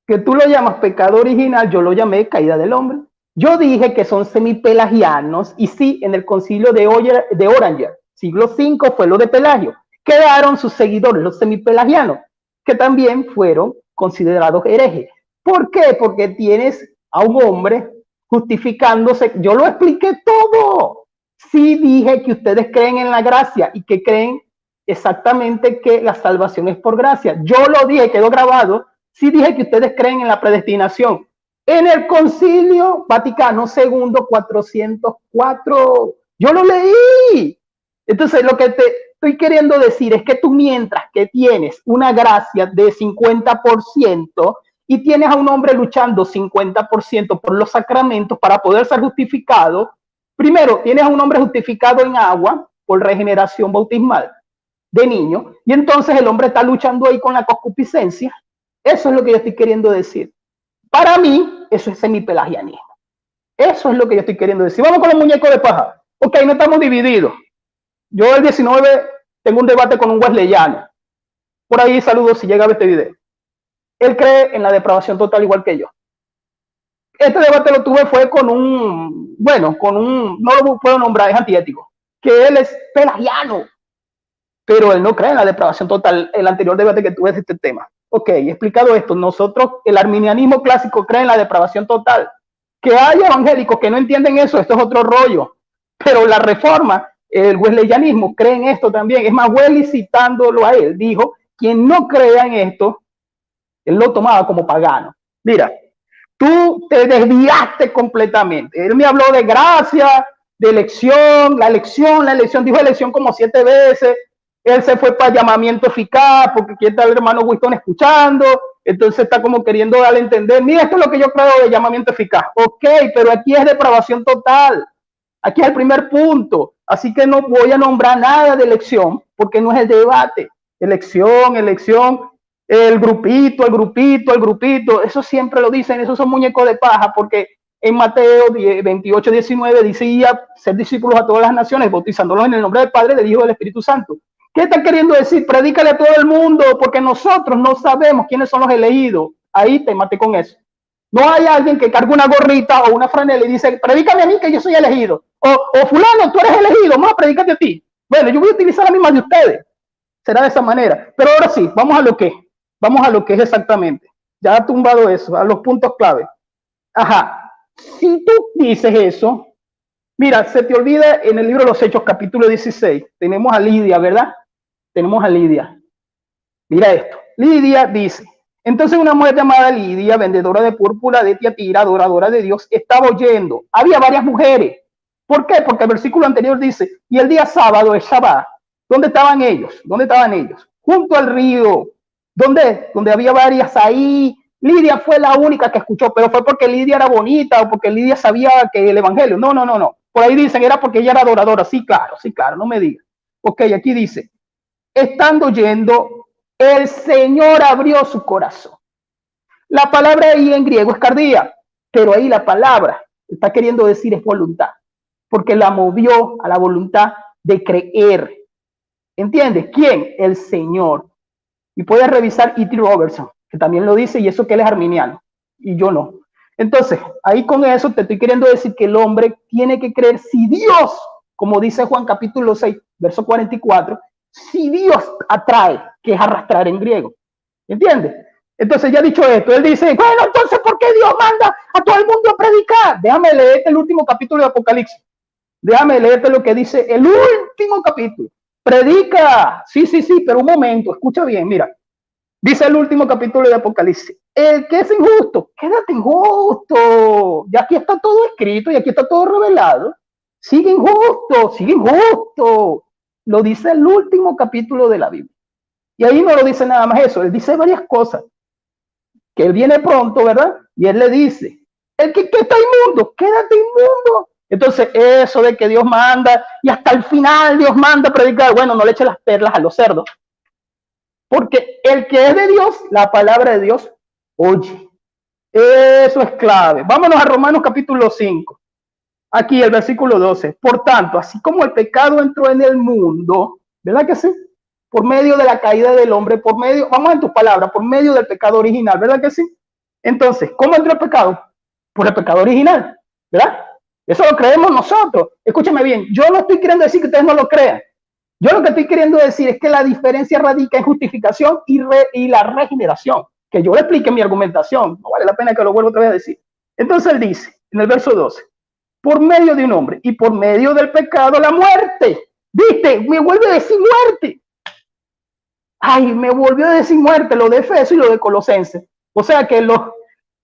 Speaker 3: Que tú lo llamas pecado original, yo lo llamé caída del hombre. Yo dije que son semipelagianos y sí, en el concilio de Oranger, siglo V, fue lo de Pelagio. Quedaron sus seguidores, los semipelagianos, que también fueron considerados herejes. ¿Por qué? Porque tienes a un hombre justificándose. Yo lo expliqué todo. Sí dije que ustedes creen en la gracia y que creen exactamente que la salvación es por gracia. Yo lo dije, quedó grabado. Sí dije que ustedes creen en la predestinación. En el Concilio Vaticano II 404. Yo lo leí. Entonces, lo que te estoy queriendo decir es que tú, mientras que tienes una gracia de 50% y tienes a un hombre luchando 50% por los sacramentos para poder ser justificado, primero tienes a un hombre justificado en agua por regeneración bautismal de niño, y entonces el hombre está luchando ahí con la concupiscencia. Eso es lo que yo estoy queriendo decir. Para mí, eso es semipelagianismo. Eso es lo que yo estoy queriendo decir. Vamos con los muñecos de paja. Ok, no estamos divididos. Yo el 19 tengo un debate con un wesleyano. Por ahí saludos si llega a ver este video. Él cree en la depravación total igual que yo. Este debate lo tuve fue con un, no lo puedo nombrar, es antiético, que él es pelagiano, pero él no cree en la depravación total. El anterior debate que tuve de este tema. Ok, explicado esto, nosotros, el arminianismo clásico cree en la depravación total. Que hay evangélicos que no entienden eso, esto es otro rollo. Pero la reforma, el wesleyanismo, cree en esto también. Es más, Wesley, citándolo a él, dijo, quien no crea en esto, él lo tomaba como pagano. Mira, tú te desviaste completamente. Él me habló de gracia, de elección, la elección, dijo elección como 7 veces. Él se fue para llamamiento eficaz, porque aquí está el hermano Winston escuchando, entonces está como queriendo darle a entender, mira, esto es lo que yo creo de llamamiento eficaz. Ok, pero aquí es depravación total. Aquí es el primer punto. Así que no voy a nombrar nada de elección, porque no es el debate. Elección, el grupito, eso siempre lo dicen, esos son muñecos de paja, porque en Mateo 28, 19 decía ser discípulos a todas las naciones, bautizándolos en el nombre del Padre, del Hijo y del Espíritu Santo. ¿Qué está queriendo decir? Predícale a todo el mundo, porque nosotros no sabemos quiénes son los elegidos. Ahí te maté con eso. No hay alguien que cargue una gorrita o una franela y dice, predícame a mí que yo soy elegido. O fulano, tú eres elegido, más predícate a ti. Bueno, yo voy a utilizar la misma de ustedes. Será de esa manera. Pero ahora sí, vamos a lo que es exactamente. Ya ha tumbado eso, a los puntos clave. Ajá. Si tú dices eso, mira, se te olvida en el libro de los Hechos, capítulo 16, tenemos a Lidia, ¿verdad? Tenemos a Lidia. Mira esto. Lidia dice, entonces una mujer llamada Lidia, vendedora de púrpura de Tiatira, adoradora de Dios, estaba oyendo. Había varias mujeres. ¿Por qué? Porque el versículo anterior dice, y el día sábado, el Shabbat, ¿dónde estaban ellos? ¿Dónde estaban ellos? Junto al río. ¿Dónde? Donde había varias ahí. Lidia fue la única que escuchó, pero fue porque Lidia era bonita o porque Lidia sabía que el evangelio. No. Por ahí dicen, era porque ella era adoradora. Sí, claro, no me digas. Ok, aquí dice, estando oyendo, el Señor abrió su corazón. La palabra ahí en griego es cardía, pero ahí la palabra está queriendo decir es voluntad, porque la movió a la voluntad de creer. ¿Entiendes? ¿Quién? El Señor. Y puedes revisar E.T. Robertson, que también lo dice, y eso que él es arminiano, y yo no. Entonces, ahí con eso te estoy queriendo decir que el hombre tiene que creer si Dios, como dice Juan capítulo 6, verso 44, si Dios atrae, que es arrastrar en griego. ¿Entiendes? Entonces, ya dicho esto, él dice, bueno, entonces, ¿por qué Dios manda a todo el mundo a predicar? Déjame leerte el último capítulo de Apocalipsis. Déjame leerte lo que dice el último capítulo. Predica. Sí, pero un momento, escucha bien, mira. Dice el último capítulo de Apocalipsis. El que es injusto, quédate injusto. Y aquí está todo escrito y aquí está todo revelado. Sigue injusto. Lo dice el último capítulo de la Biblia. Y ahí no lo dice nada más eso. Él dice varias cosas. Que él viene pronto, ¿verdad? Y él le dice, el que está inmundo, quédate inmundo. Entonces, eso de que Dios manda y hasta el final Dios manda a predicar, bueno, no le eche las perlas a los cerdos. Porque el que es de Dios, la palabra de Dios, oye. Eso es clave. Vámonos a Romanos capítulo 5. Aquí el versículo 12. Por tanto, así como el pecado entró en el mundo, ¿verdad que sí? Por medio de la caída del hombre, por medio, vamos en tus palabras, por medio del pecado original, ¿verdad que sí? Entonces, ¿cómo entró el pecado? Por el pecado original, ¿verdad? Eso lo creemos nosotros. Escúchame bien, yo no estoy queriendo decir que ustedes no lo crean. Yo lo que estoy queriendo decir es que la diferencia radica en justificación y la regeneración. Que yo le explique mi argumentación. No vale la pena que lo vuelva otra vez a decir. Entonces él dice, en el verso 12, por medio de un hombre y por medio del pecado la muerte. ¿Viste? Me vuelve a decir muerte. Ay, me volvió a decir muerte, lo de Efeso y lo de Colosenses. O sea que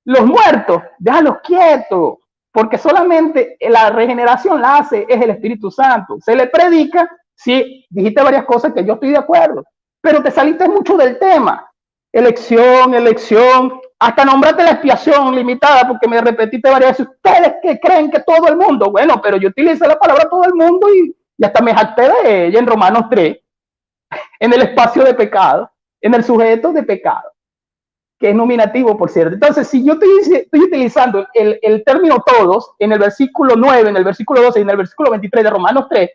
Speaker 3: Los muertos, déjalos quietos, porque solamente la regeneración la hace es el Espíritu Santo. Se le predica, sí, dijiste varias cosas que yo estoy de acuerdo, pero te saliste mucho del tema. Elección, hasta nombrarte la expiación limitada, porque me repetiste varias veces, ustedes que creen que todo el mundo, bueno, pero yo utilicé la palabra todo el mundo y hasta me jacté de ella en Romanos 3, en el espacio de pecado, en el sujeto de pecado, que es nominativo, por cierto. Entonces, si yo estoy utilizando el término todos en el versículo 9, en el versículo 12 y en el versículo 23 de Romanos 3,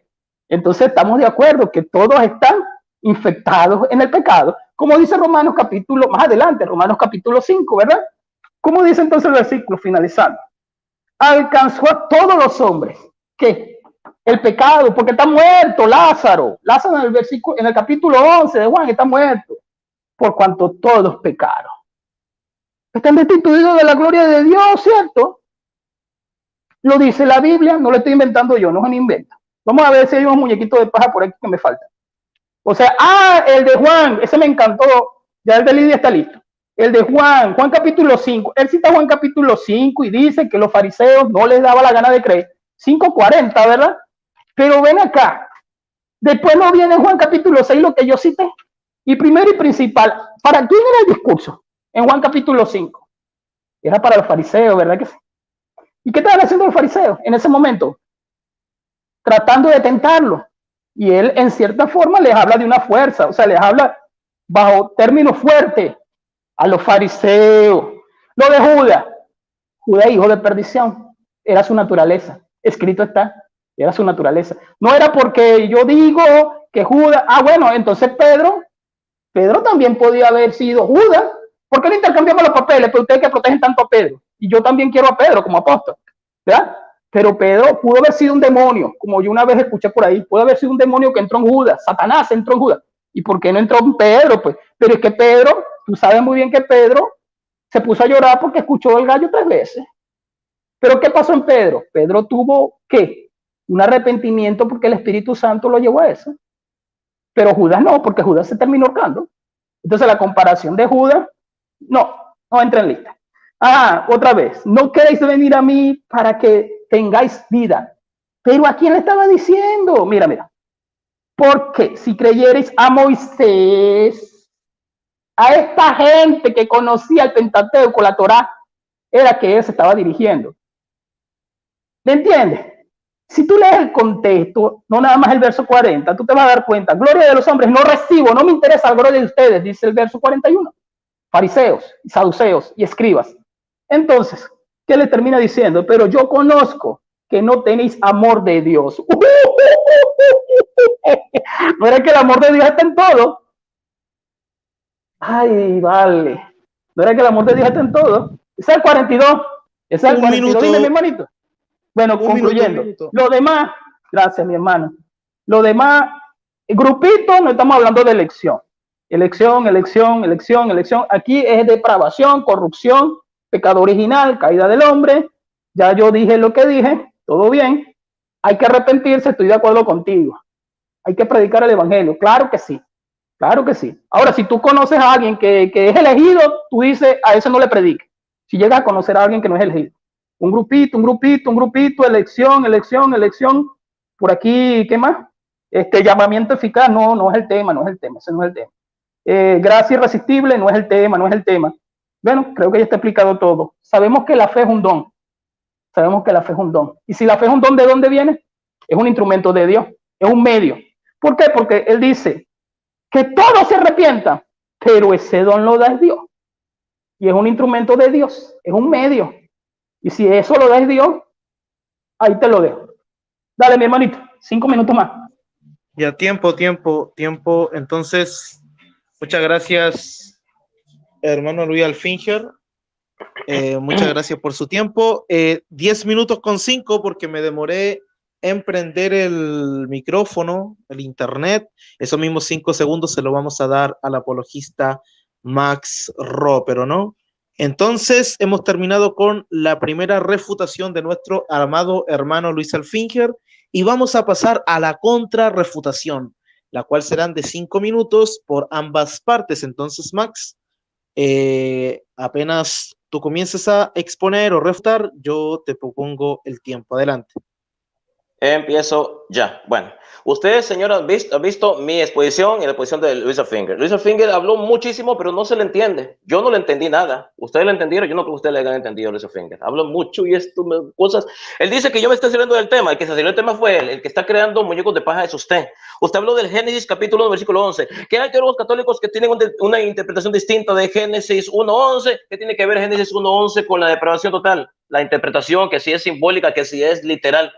Speaker 3: entonces estamos de acuerdo que todos están infectados en el pecado, como dice Romanos capítulo, más adelante, Romanos capítulo 5, ¿verdad? ¿Cómo dice entonces el versículo finalizando? Alcanzó a todos los hombres, ¿qué? El pecado, porque está muerto Lázaro en el capítulo 11 de Juan está muerto, por cuanto todos pecaron. Están destituidos de la gloria de Dios, ¿cierto? Lo dice la Biblia, no lo estoy inventando yo, no es un invento. Vamos a ver si hay un muñequito de paja por aquí que me falta. O sea, el de Juan, ese me encantó, ya el de Lidia está listo. El de Juan capítulo 5, él cita Juan capítulo 5 y dice que los fariseos no les daba la gana de creer. 5:40, ¿verdad? Pero ven acá, después no viene Juan capítulo 6 lo que yo cité. Y primero y principal, ¿para quién era el discurso? En Juan capítulo 5. Era para los fariseos, ¿verdad que sí? ¿Y qué estaban haciendo los fariseos en ese momento? Tratando de tentarlo. Y él, en cierta forma, les habla de una fuerza, o sea, les habla bajo términos fuertes a los fariseos. Lo de Judas, hijo de perdición, era su naturaleza. Escrito está, era su naturaleza. No era porque yo digo que Judas, bueno, entonces Pedro también podía haber sido Judas. ¿Por qué no intercambiamos los papeles? Pero ustedes que protegen tanto a Pedro. Y yo también quiero a Pedro como apóstol, ¿verdad? Pero Pedro pudo haber sido un demonio, como yo una vez escuché por ahí, pudo haber sido un demonio que entró en Judas, Satanás entró en Judas. ¿Y por qué no entró en Pedro? Pues, pero es que Pedro, tú sabes muy bien que Pedro se puso a llorar porque escuchó el gallo 3 veces. ¿Pero qué pasó en Pedro? Pedro tuvo, ¿qué? Un arrepentimiento porque el Espíritu Santo lo llevó a eso. Pero Judas no, porque Judas se terminó ahorcando. Entonces la comparación de Judas, no entra en lista. Otra vez, no queréis venir a mí para que tengáis vida. Pero ¿a quién le estaba diciendo? Mira. Porque si creyereis a Moisés, a esta gente que conocía el Pentateuco, la Torá, era que él se estaba dirigiendo. ¿Me entiendes? Si tú lees el contexto, no nada más el verso 40, tú te vas a dar cuenta, gloria de los hombres no recibo, no me interesa la gloria de ustedes, dice el verso 41. Fariseos, saduceos y escribas. Entonces, ¿qué le termina diciendo? Pero yo conozco que no tenéis amor de Dios. ¿No era que el amor de Dios está en todo? Ay, vale. ¿No era que el amor de Dios está en todo? Ese es el 42. Ese es el 42. Dime, mi hermanito. Bueno, concluyendo. Lo demás, gracias, mi hermano. Lo demás, grupito, no estamos hablando de elección. Elección. Aquí es depravación, corrupción, pecado original, caída del hombre. Ya yo dije lo que dije, todo bien. Hay que arrepentirse, estoy de acuerdo contigo. Hay que predicar el evangelio, claro que sí. Ahora, si tú conoces a alguien que es elegido, tú dices, a ese no le predique. Si llegas a conocer a alguien que no es elegido. Un grupito, elección. Por aquí, ¿qué más? Llamamiento eficaz, no es el tema, ese no es el tema. Gracia irresistible, no es el tema. Bueno, creo que ya está explicado todo. Sabemos que la fe es un don. Y si la fe es un don, ¿de dónde viene? Es un instrumento de Dios, es un medio. ¿Por qué? Porque Él dice que todos se arrepientan, pero ese don lo da Dios. Y es un instrumento de Dios, es un medio. Y si eso lo da Dios, ahí te lo dejo. Dale, mi hermanito, 5 minutos más.
Speaker 1: Ya, tiempo. Entonces, muchas gracias, hermano Luis Alfinger. Muchas gracias por su tiempo. 10 minutos con 5 porque me demoré en prender el micrófono, el internet. Esos mismos 5 segundos se lo vamos a dar al apologista Max Ropero, ¿no? Entonces, hemos terminado con la primera refutación de nuestro amado hermano Luis Alfinger y vamos a pasar a la contrarrefutación, la cual serán de 5 minutos por ambas partes. Entonces, Max, apenas tú comiences a exponer o refutar, yo te propongo el tiempo. Adelante.
Speaker 2: Empiezo ya. Bueno, ustedes, señora, han visto mi exposición y la exposición de Luisa Finger. Luisa Finger habló muchísimo, pero no se le entiende. Yo no le entendí nada. Ustedes le entendieron, yo no creo que ustedes le hayan entendido a Luisa Finger. Habló mucho y esto, cosas. Él dice que yo me estoy saliendo del tema. El que se salió del tema fue él. El que está creando muñecos de paja es usted. Usted habló del Génesis capítulo 1, versículo 11. Que hay teólogos católicos que tienen una interpretación distinta de Génesis 1:11. ¿Qué tiene que ver Génesis 1:11 con la depravación total? La interpretación, que si es simbólica, que si es literal.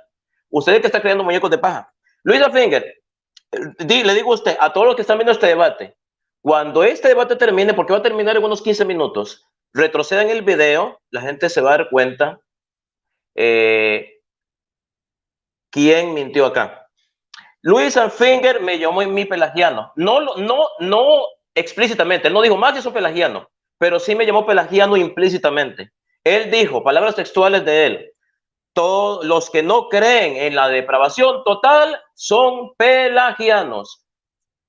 Speaker 2: Usted que está creando muñecos de paja. Luisa Finger, le digo a usted, a todos los que están viendo este debate, cuando este debate termine, porque va a terminar en unos 15 minutos, retrocedan el video, la gente se va a dar cuenta quién mintió acá. Luisa Finger me llamó mi pelagiano. No explícitamente, él no dijo más que soy pelagiano, pero sí me llamó pelagiano implícitamente. Él dijo, palabras textuales de él, todos los que no creen en la depravación total son pelagianos.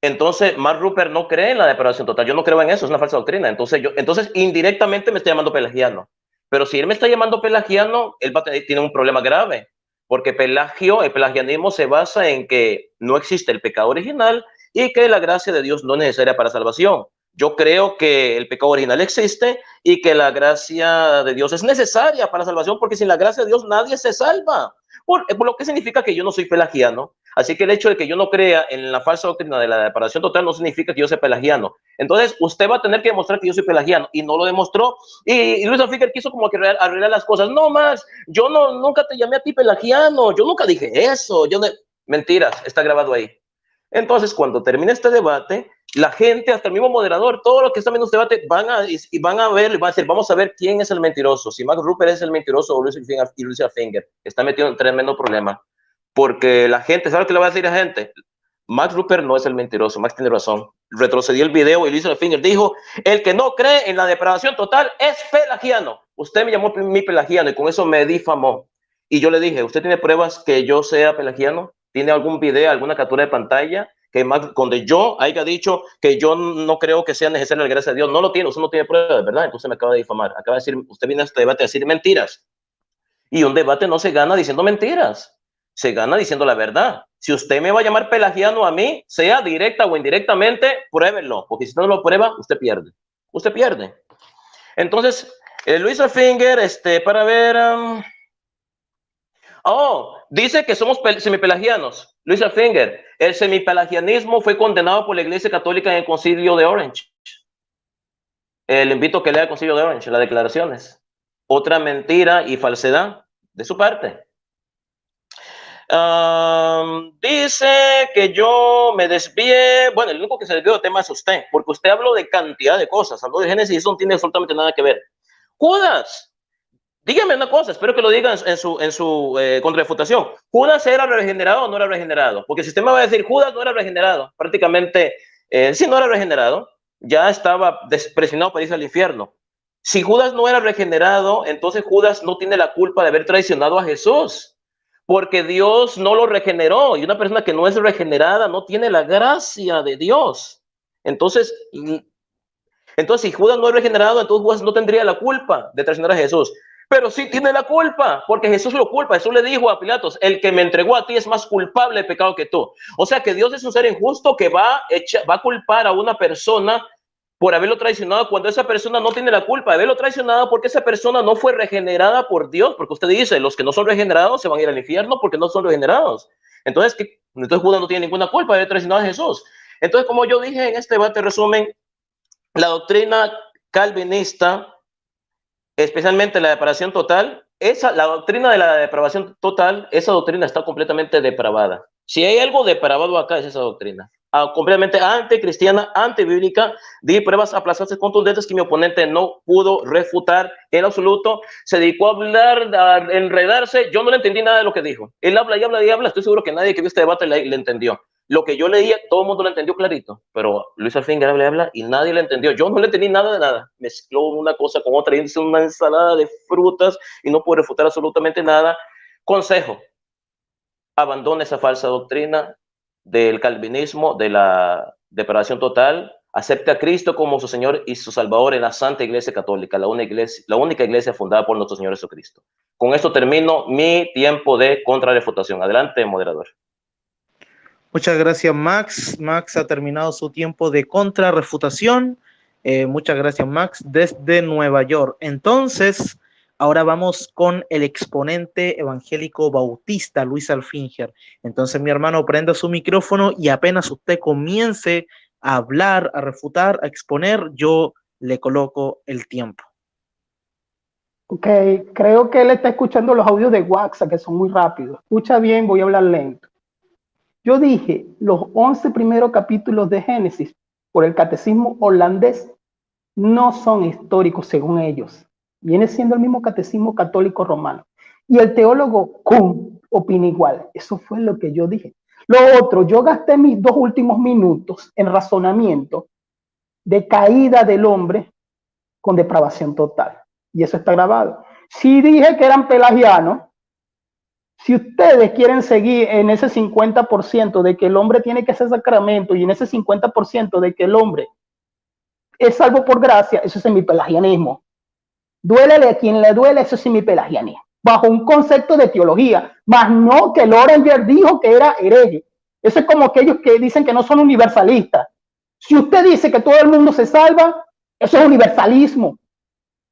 Speaker 2: Entonces, Mark Ruppert no cree en la depravación total. Yo no creo en eso, es una falsa doctrina. Entonces indirectamente me está llamando pelagiano. Pero si él me está llamando pelagiano, él tiene un problema grave. Porque el pelagianismo se basa en que no existe el pecado original y que la gracia de Dios no es necesaria para salvación. Yo creo que el pecado original existe y que la gracia de Dios es necesaria para la salvación, porque sin la gracia de Dios nadie se salva. Por lo que significa que yo no soy pelagiano. Así que el hecho de que yo no crea en la falsa doctrina de la separación total no significa que yo sea pelagiano. Entonces, usted va a tener que demostrar que yo soy pelagiano, y no lo demostró. Y Luisa Finger quiso como que arreglar las cosas. No más, yo nunca te llamé a ti pelagiano, yo nunca dije eso. Mentiras, está grabado ahí. Entonces, cuando termine este debate, la gente, hasta el mismo moderador, todos los que están viendo este debate van a ver, van a decir, vamos a ver quién es el mentiroso, si Mark Ruppert es el mentiroso o Luisa Finger, que está metido en un tremendo problema. Porque la gente, ¿sabe qué le va a decir a la gente? Max Ruppert no es el mentiroso, Max tiene razón. Retrocedió el video y Luisa Finger dijo, el que no cree en la depravación total es pelagiano. Usted me llamó mi pelagiano y con eso me difamó. Y yo le dije, ¿usted tiene pruebas que yo sea pelagiano? ¿Tiene algún video, alguna captura de pantalla que donde yo haya dicho que yo no creo que sea necesaria la gracia de Dios? No lo tiene, usted no tiene pruebas, ¿verdad? Entonces me acaba de difamar. Acaba de decir, usted viene a este debate a decir mentiras. Y un debate no se gana diciendo mentiras, se gana diciendo la verdad. Si usted me va a llamar pelagiano a mí, sea directa o indirectamente, pruébelo, porque si no lo prueba, usted pierde. Usted pierde. Entonces, Luisa Finger, para ver... dice que somos semipelagianos. Luisa Finger, el semipelagianismo fue condenado por la Iglesia Católica en el Concilio de Orange. Le invito a que lea el Concilio de Orange, las declaraciones. Otra mentira y falsedad de su parte. Dice que yo me desvié. Bueno, el único que se desvió del tema es usted, porque usted habló de cantidad de cosas. Habló de Génesis y eso no tiene absolutamente nada que ver. Judas, dígame una cosa, espero que lo digan en su contrarrefutación. ¿Judas era regenerado o no era regenerado? Porque si usted me va a decir Judas no era regenerado, prácticamente, si no era regenerado, ya estaba despresionado para irse al infierno. Si Judas no era regenerado, entonces Judas no tiene la culpa de haber traicionado a Jesús, porque Dios no lo regeneró, y una persona que no es regenerada no tiene la gracia de Dios. Entonces, si Judas no es regenerado, entonces Judas no tendría la culpa de traicionar a Jesús. Pero sí tiene la culpa, porque Jesús lo culpa. Jesús le dijo a Pilatos, el que me entregó a ti es más culpable de pecado que tú. O sea que Dios es un ser injusto que va a culpar a una persona por haberlo traicionado cuando esa persona no tiene la culpa de haberlo traicionado, porque esa persona no fue regenerada por Dios. Porque usted dice, los que no son regenerados se van a ir al infierno porque no son regenerados. Entonces Judas no tiene ninguna culpa de haber traicionado a Jesús. Entonces, como yo dije en este debate, resumen, la doctrina calvinista, especialmente la depravación total, la doctrina de la depravación total, esa doctrina está completamente depravada. Si hay algo depravado acá, es esa doctrina. Completamente anticristiana, antibíblica. Di pruebas aplastantes contundentes que mi oponente no pudo refutar en absoluto. Se dedicó a hablar, a enredarse. Yo no le entendí nada de lo que dijo. Él habla y habla y habla. Estoy seguro que nadie que vio este debate le entendió. Lo que yo leía, todo el mundo lo entendió clarito, pero Luisa Finger habla y nadie le entendió. Yo no le entendí nada de nada. Mezcló una cosa con otra y hizo una ensalada de frutas y no puede refutar absolutamente nada. Consejo: abandone esa falsa doctrina del calvinismo, de la depravación total. acepte a Cristo como su Señor y su Salvador en la Santa Iglesia Católica, la única iglesia fundada por nuestro Señor Jesucristo. Con esto termino mi tiempo de contrarrefutación. Adelante, moderador.
Speaker 1: Muchas gracias, Max. Max ha terminado su tiempo de contrarrefutación. Muchas gracias, Max, desde Nueva York. Entonces, ahora vamos con el exponente evangélico bautista, Luis Alfinger. Entonces, mi hermano, prenda su micrófono y apenas usted comience a hablar, a refutar, a exponer, yo le coloco el tiempo.
Speaker 3: Ok, creo que él está escuchando los audios de WhatsApp, que son muy rápidos. Escucha bien, voy a hablar lento. Yo dije, los 11 primeros capítulos de Génesis, por el catecismo holandés, no son históricos según ellos. Viene siendo el mismo catecismo católico romano. Y el teólogo Kuhn opina igual. Eso fue lo que yo dije. Lo otro, yo gasté mis 2 últimos minutos en razonamiento de caída del hombre con depravación total. Y eso está grabado. Si dije que eran pelagianos, si ustedes quieren seguir en ese 50% de que el hombre tiene que hacer sacramento y en ese 50% de que el hombre es salvo por gracia, eso es semipelagianismo. Duélele a quien le duele, eso es semipelagianismo. Bajo un concepto de teología, más no que Lorenger dijo que era hereje. Eso es como aquellos que dicen que no son universalistas. Si usted dice que todo el mundo se salva, eso es universalismo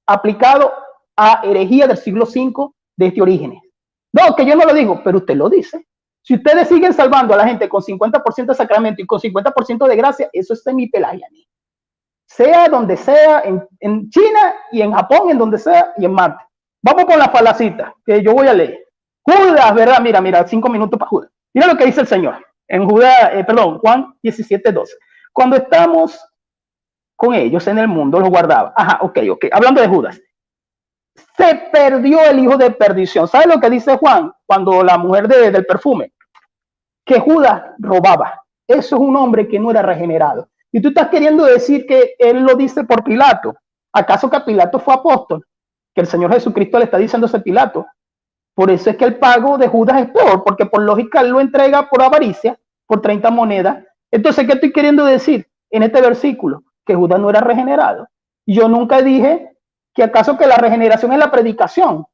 Speaker 3: aplicado a herejía del siglo V de este Orígenes. No, que yo no lo digo, pero usted lo dice. Si ustedes siguen salvando a la gente con 50% de sacramento y con 50% de gracia, eso es semipelagianismo. Sea donde sea, en China y en Japón, en donde sea y en Marte. Vamos con la falacita que yo voy a leer. Judas, ¿verdad? Mira, 5 minutos para Judas. Mira lo que dice el Señor en Juan 17:12. Cuando estamos con ellos en el mundo, los guardaba. Ajá, ok. Hablando de Judas. Se perdió el hijo de perdición. ¿Sabe lo que dice Juan cuando la mujer del perfume? Que Judas robaba. Eso es un hombre que no era regenerado. Y tú estás queriendo decir que él lo dice por Pilato. ¿Acaso que Pilato fue apóstol? Que el Señor Jesucristo le está diciendo a ese Pilato. Por eso es que el pago de Judas es peor, porque por lógica él lo entrega por avaricia, por 30 monedas. Entonces, ¿qué estoy queriendo decir en este versículo? Que Judas no era regenerado. Yo nunca dije que acaso que la regeneración es la predicación.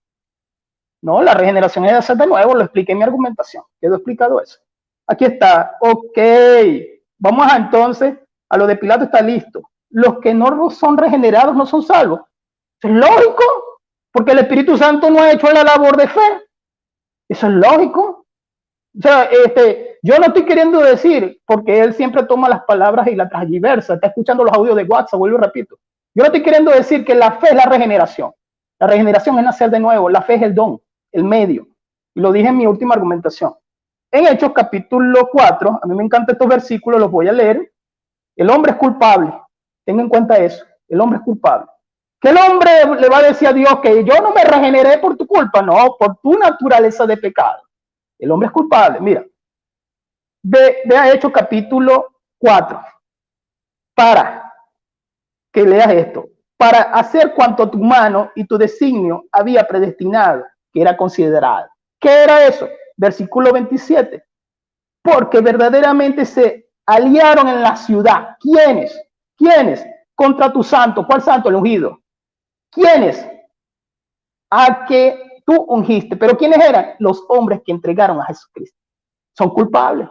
Speaker 3: No, la regeneración es hacer de nuevo, lo expliqué en mi argumentación. Quedó explicado eso. Aquí está. Ok. Vamos a entonces a lo de Pilato, está listo. Los que no son regenerados no son salvos. Es lógico, porque el Espíritu Santo no ha hecho la labor de fe. Eso es lógico. O sea, yo no estoy queriendo decir, porque él siempre toma las palabras y las transgiversa. Está escuchando los audios de WhatsApp, vuelvo y repito. Yo no estoy queriendo decir que la fe es la regeneración. La regeneración es nacer de nuevo. La fe es el don, el medio. Y lo dije en mi última argumentación. En Hechos capítulo 4, a mí me encantan estos versículos, los voy a leer. El hombre es culpable. Tenga en cuenta eso. El hombre es culpable. ¿Qué el hombre le va a decir a Dios que yo no me regeneré por tu culpa? No, por tu naturaleza de pecado. El hombre es culpable. Mira, ve a Hechos capítulo 4. Para que leas esto. Para hacer cuanto tu mano y tu designio había predestinado, que era considerado. ¿Qué era eso? Versículo 27. Porque verdaderamente se aliaron en la ciudad. ¿Quiénes? ¿Quiénes? Contra tu santo. ¿Cuál santo? El ungido. ¿Quiénes? A que tú ungiste. ¿Pero quiénes eran? Los hombres que entregaron a Jesucristo. Son culpables.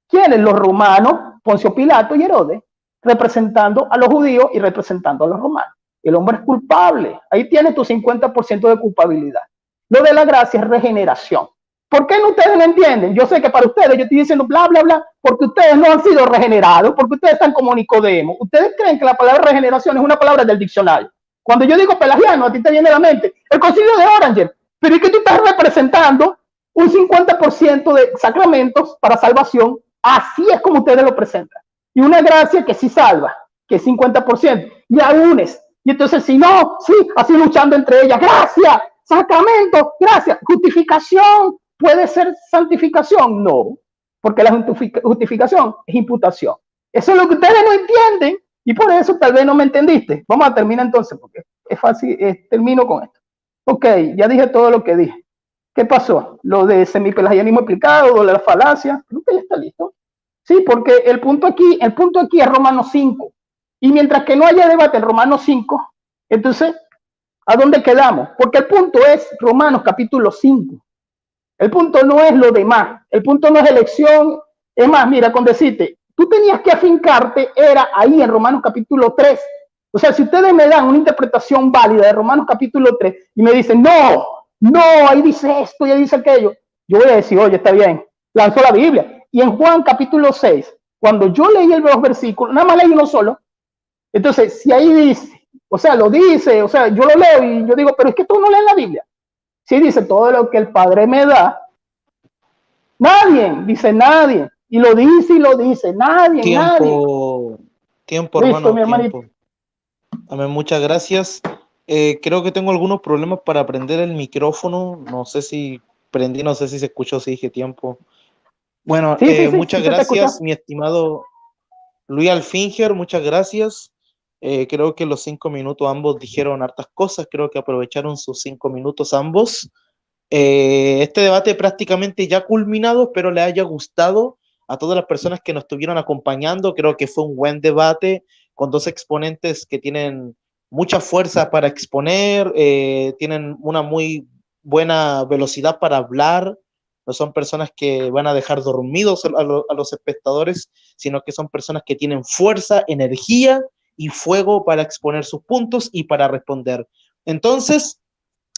Speaker 3: ¿Quiénes? Los romanos, Poncio Pilato y Herodes, representando a los judíos y representando a los romanos. El hombre es culpable. Ahí tienes tu 50% de culpabilidad. Lo de la gracia es regeneración. ¿Por qué no ustedes no entienden? Yo sé que para ustedes yo estoy diciendo bla, bla, bla, porque ustedes no han sido regenerados, porque ustedes están como Nicodemo. Ustedes creen que la palabra regeneración es una palabra del diccionario. Cuando yo digo pelagiano, a ti te viene a la mente el concilio de Oranger, pero es que tú estás representando un 50% de sacramentos para salvación. Así es como ustedes lo presentan. Y una gracia que sí salva, que es 50%, y aún es. Y entonces, si no, sí, así luchando entre ellas, gracia, sacramento, gracia, justificación, ¿puede ser santificación? No, porque la justificación es imputación. Eso es lo que ustedes no entienden, y por eso tal vez no me entendiste. Vamos a terminar entonces, porque es fácil, termino con esto. Ok, ya dije todo lo que dije. ¿Qué pasó? Lo de semipelagianismo explicado, lo de la falacia, creo que ya está listo. Sí, porque el punto aquí es Romanos 5. Y mientras que no haya debate en Romanos 5, entonces, ¿a dónde quedamos? Porque el punto es Romanos capítulo 5. El punto no es lo demás. El punto no es elección. Es más, mira, con decirte, tú tenías que afincarte, era ahí en Romanos capítulo 3. O sea, si ustedes me dan una interpretación válida de Romanos capítulo 3 y me dicen, no, ahí dice esto y ahí dice aquello, yo voy a decir, oye, está bien, lanzó la Biblia. Y en Juan capítulo 6, cuando yo leí los versículos, nada más leí uno solo, entonces, si ahí dice, o sea, lo dice, o sea, yo lo leo y yo digo, pero es que tú no lees la Biblia. Si dice todo lo que el Padre me da, nadie, y lo dice, nadie.
Speaker 1: Tiempo,
Speaker 3: Listo,
Speaker 1: hermano,
Speaker 3: mi hermanito.
Speaker 1: tiempo. Amén, muchas gracias. Creo que tengo algunos problemas para prender el micrófono. No sé si prendí, no sé si se escuchó, si dije tiempo. Bueno,
Speaker 3: Sí,
Speaker 1: muchas
Speaker 3: se te escucha.
Speaker 1: gracias, mi estimado Luis Alfinger, muchas gracias. Creo que los 5 minutos ambos dijeron hartas cosas, creo que aprovecharon sus 5 minutos ambos. Este debate prácticamente ya culminado, espero le haya gustado a todas las personas que nos estuvieron acompañando. Creo que fue un buen debate con dos exponentes que tienen mucha fuerza para exponer, tienen una muy buena velocidad para hablar, no son personas que van a dejar dormidos a los espectadores, sino que son personas que tienen fuerza, energía y fuego para exponer sus puntos y para responder. Entonces,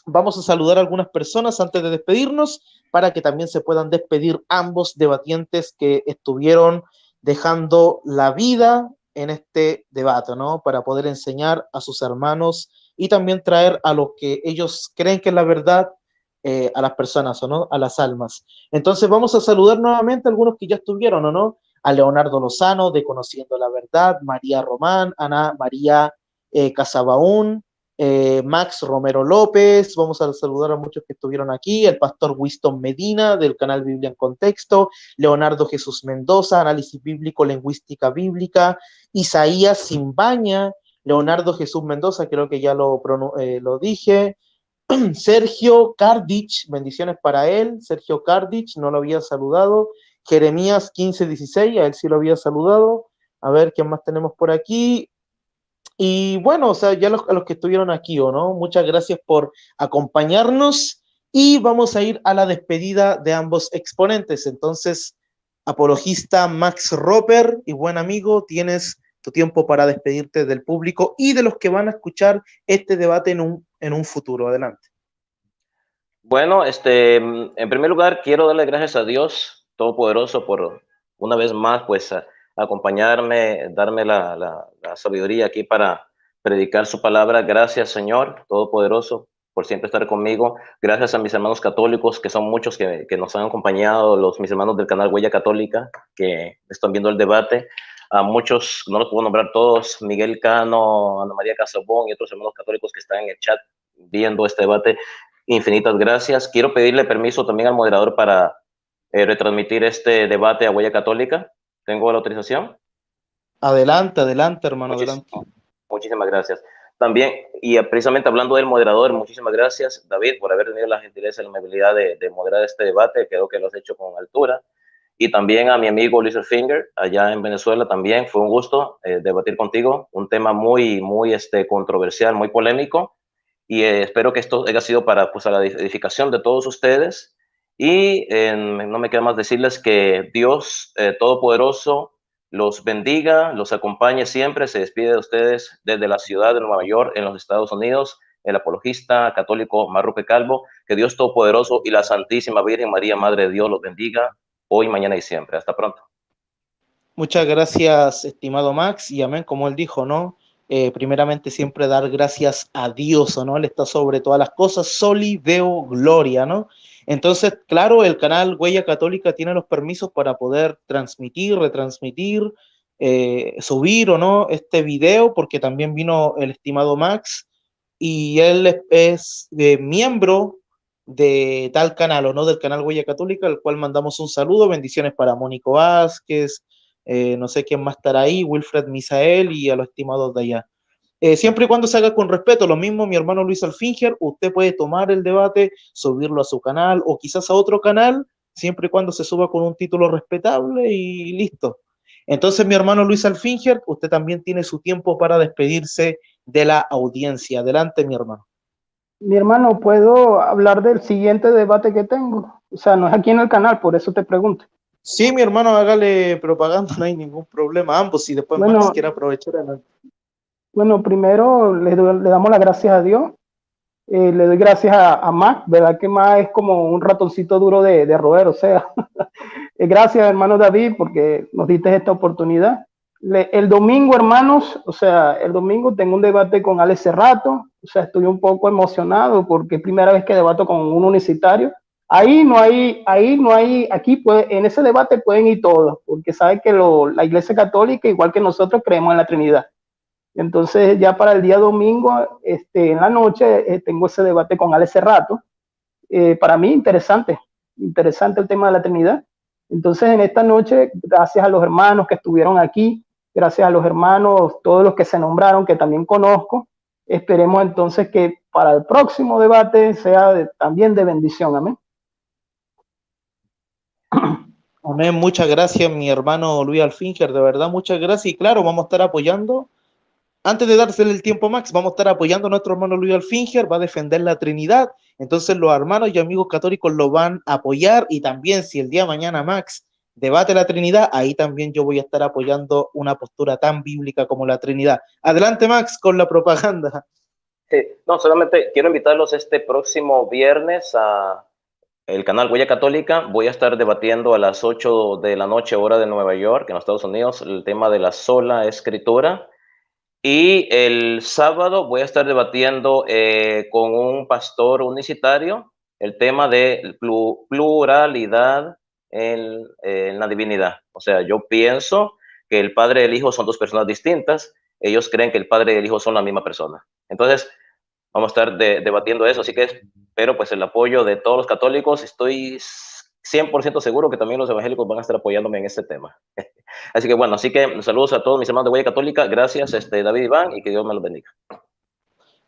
Speaker 1: vamos a saludar a algunas personas antes de despedirnos para que también se puedan despedir ambos debatientes que estuvieron dejando la vida en este debate, ¿no? Para poder enseñar a sus hermanos y también traer a lo que ellos creen que es la verdad a las personas, ¿o no? A las almas. Entonces vamos a saludar nuevamente a algunos que ya estuvieron, ¿o no? A Leonardo Lozano de Conociendo la Verdad, María Román, Ana María Casabaún, Max Romero López, vamos a saludar a muchos que estuvieron aquí, el pastor Winston Medina del canal Biblia en Contexto, Leonardo Jesús Mendoza, Análisis Bíblico, Lingüística Bíblica, Isaías Simbaña, Leonardo Jesús Mendoza, creo que ya lo dije, Sergio Kardich, bendiciones para él, Sergio Kardich, no lo había saludado, Jeremías 1516, a él sí lo había saludado, a ver quién más tenemos por aquí. Y bueno, o sea, ya a los que estuvieron aquí, ¿o no? Muchas gracias por acompañarnos y vamos a ir a la despedida de ambos exponentes. Entonces, apologista Max Roper y buen amigo, tienes tu tiempo para despedirte del público y de los que van a escuchar este debate en un futuro. Adelante.
Speaker 2: Bueno, en primer lugar, quiero darle gracias a Dios Todopoderoso por una vez más, pues, acompañarme, darme la sabiduría aquí para predicar su palabra. Gracias, Señor Todopoderoso, por siempre estar conmigo. Gracias a mis hermanos católicos, que son muchos que nos han acompañado, mis hermanos del canal Huella Católica, que están viendo el debate. A muchos, no los puedo nombrar todos, Miguel Cano, Ana María Casabón y otros hermanos católicos que están en el chat viendo este debate. Infinitas gracias. Quiero pedirle permiso también al moderador para retransmitir este debate a Huella Católica. ¿Tengo la autorización?
Speaker 1: Adelante, hermano, adelante.
Speaker 2: Muchísimas gracias. También, y precisamente hablando del moderador, muchísimas gracias, David, por haber tenido la gentileza y la amabilidad de moderar este debate. Creo que lo has hecho con altura. Y también a mi amigo Luis Finger, allá en Venezuela, también fue un gusto debatir contigo. Un tema muy controversial, muy polémico. Y espero que esto haya sido para la edificación de todos ustedes. Y no me queda más decirles que Dios Todopoderoso los bendiga, los acompañe siempre. Se despide de ustedes desde la ciudad de Nueva York, en los Estados Unidos, el apologista católico Marrupe Calvo. Que Dios Todopoderoso y la Santísima Virgen María, Madre de Dios, los bendiga hoy, mañana y siempre. Hasta pronto.
Speaker 1: Muchas gracias, estimado Max, y amén, como él dijo, ¿no? Primeramente siempre dar gracias a Dios, ¿no? Él está sobre todas las cosas, soli deo gloria, ¿no? Entonces, claro, el canal Huella Católica tiene los permisos para poder transmitir, retransmitir, subir o no este video, porque también vino el estimado Max, y él es miembro de tal canal, o no, del canal Huella Católica, al cual mandamos un saludo, bendiciones para Mónico Vázquez, no sé quién más estará ahí, Wilfred Misael y a los estimados de allá. Siempre y cuando se haga con respeto, lo mismo mi hermano Luis Alfinger, usted puede tomar el debate, subirlo a su canal o quizás a otro canal, siempre y cuando se suba con un título respetable y listo. Entonces, mi hermano Luis Alfinger, usted también tiene su tiempo para despedirse de la audiencia. Adelante, mi hermano.
Speaker 3: Mi hermano, ¿puedo hablar del siguiente debate que tengo? O sea, no es aquí en el canal, por eso te pregunto.
Speaker 1: Sí, mi hermano, hágale propaganda, no hay ningún problema. Ambos, si después
Speaker 3: Bueno,
Speaker 1: Max quiere aprovechar.
Speaker 3: bueno, primero le damos las gracias a Dios. Le doy gracias a Mac, ¿verdad? Que Mac es como un ratoncito duro de roer, o sea. Gracias, hermano David, porque nos diste esta oportunidad. El domingo, hermanos, o sea, el domingo tengo un debate con Alex Cerrato, o sea, estoy un poco emocionado porque es primera vez que debato con un universitario. Ahí no hay, aquí en ese debate pueden ir todos, porque sabe que la Iglesia Católica, igual que nosotros, creemos en la Trinidad. Entonces, ya para el día domingo, en la noche, tengo ese debate con Alex Cerrato. Para mí, interesante el tema de la Trinidad. Entonces, en esta noche, gracias a los hermanos que estuvieron aquí, gracias a los hermanos, todos los que se nombraron, que también conozco, esperemos entonces que para el próximo debate sea también de bendición. Amén.
Speaker 1: Amén, muchas gracias, mi hermano Luis Alfinger, de verdad, muchas gracias. Y claro, vamos a estar apoyando. Antes de dársele el tiempo a Max, vamos a estar apoyando a nuestro hermano Luis Alfinger, va a defender la Trinidad, entonces los hermanos y amigos católicos lo van a apoyar, y también si el día de mañana Max debate la Trinidad, ahí también yo voy a estar apoyando una postura tan bíblica como la Trinidad. Adelante Max con la propaganda.
Speaker 2: No, solamente quiero invitarlos este próximo viernes a el canal Huella Católica. Voy a estar debatiendo a las 8 de la noche, hora de Nueva York, en los Estados Unidos, el tema de la sola escritura. Y el sábado voy a estar debatiendo con un pastor unicitario el tema de pluralidad en la divinidad. O sea, yo pienso que el Padre y el Hijo son dos personas distintas. Ellos creen que el Padre y el Hijo son la misma persona. Entonces, vamos a estar debatiendo eso. Así que espero pues el apoyo de todos los católicos. Estoy 100% seguro que también los evangélicos van a estar apoyándome en este tema. Así que bueno, así que saludos a todos mis hermanos de Huella Católica. Gracias, David Iván, y que Dios me los bendiga.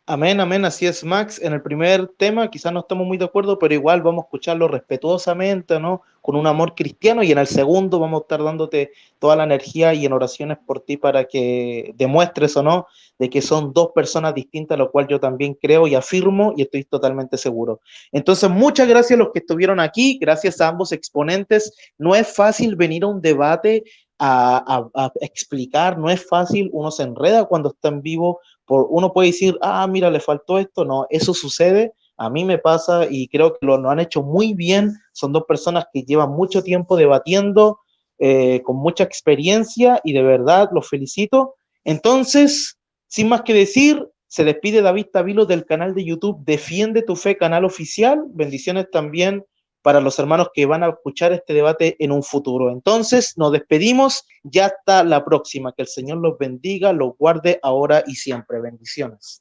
Speaker 1: Amén, amén, así es Max. En el primer tema quizás no estamos muy de acuerdo, pero igual vamos a escucharlo respetuosamente, ¿no? Con un amor cristiano, y en el segundo vamos a estar dándote toda la energía y en oraciones por ti para que demuestres o no de que son dos personas distintas, lo cual yo también creo y afirmo y estoy totalmente seguro. Entonces, muchas gracias a los que estuvieron aquí, gracias a ambos exponentes. No es fácil venir a un debate a explicar, no es fácil, uno se enreda cuando está en vivo. Uno puede decir, mira, le faltó esto. No, eso sucede, a mí me pasa y creo que lo han hecho muy bien. Son dos personas que llevan mucho tiempo debatiendo, con mucha experiencia, y de verdad los felicito. Entonces, sin más que decir, se despide David Tavilo del canal de YouTube Defiende tu Fe, canal oficial. Bendiciones también para los hermanos que van a escuchar este debate en un futuro. Entonces, nos despedimos, ya hasta la próxima. Que el Señor los bendiga, los guarde ahora y siempre. Bendiciones.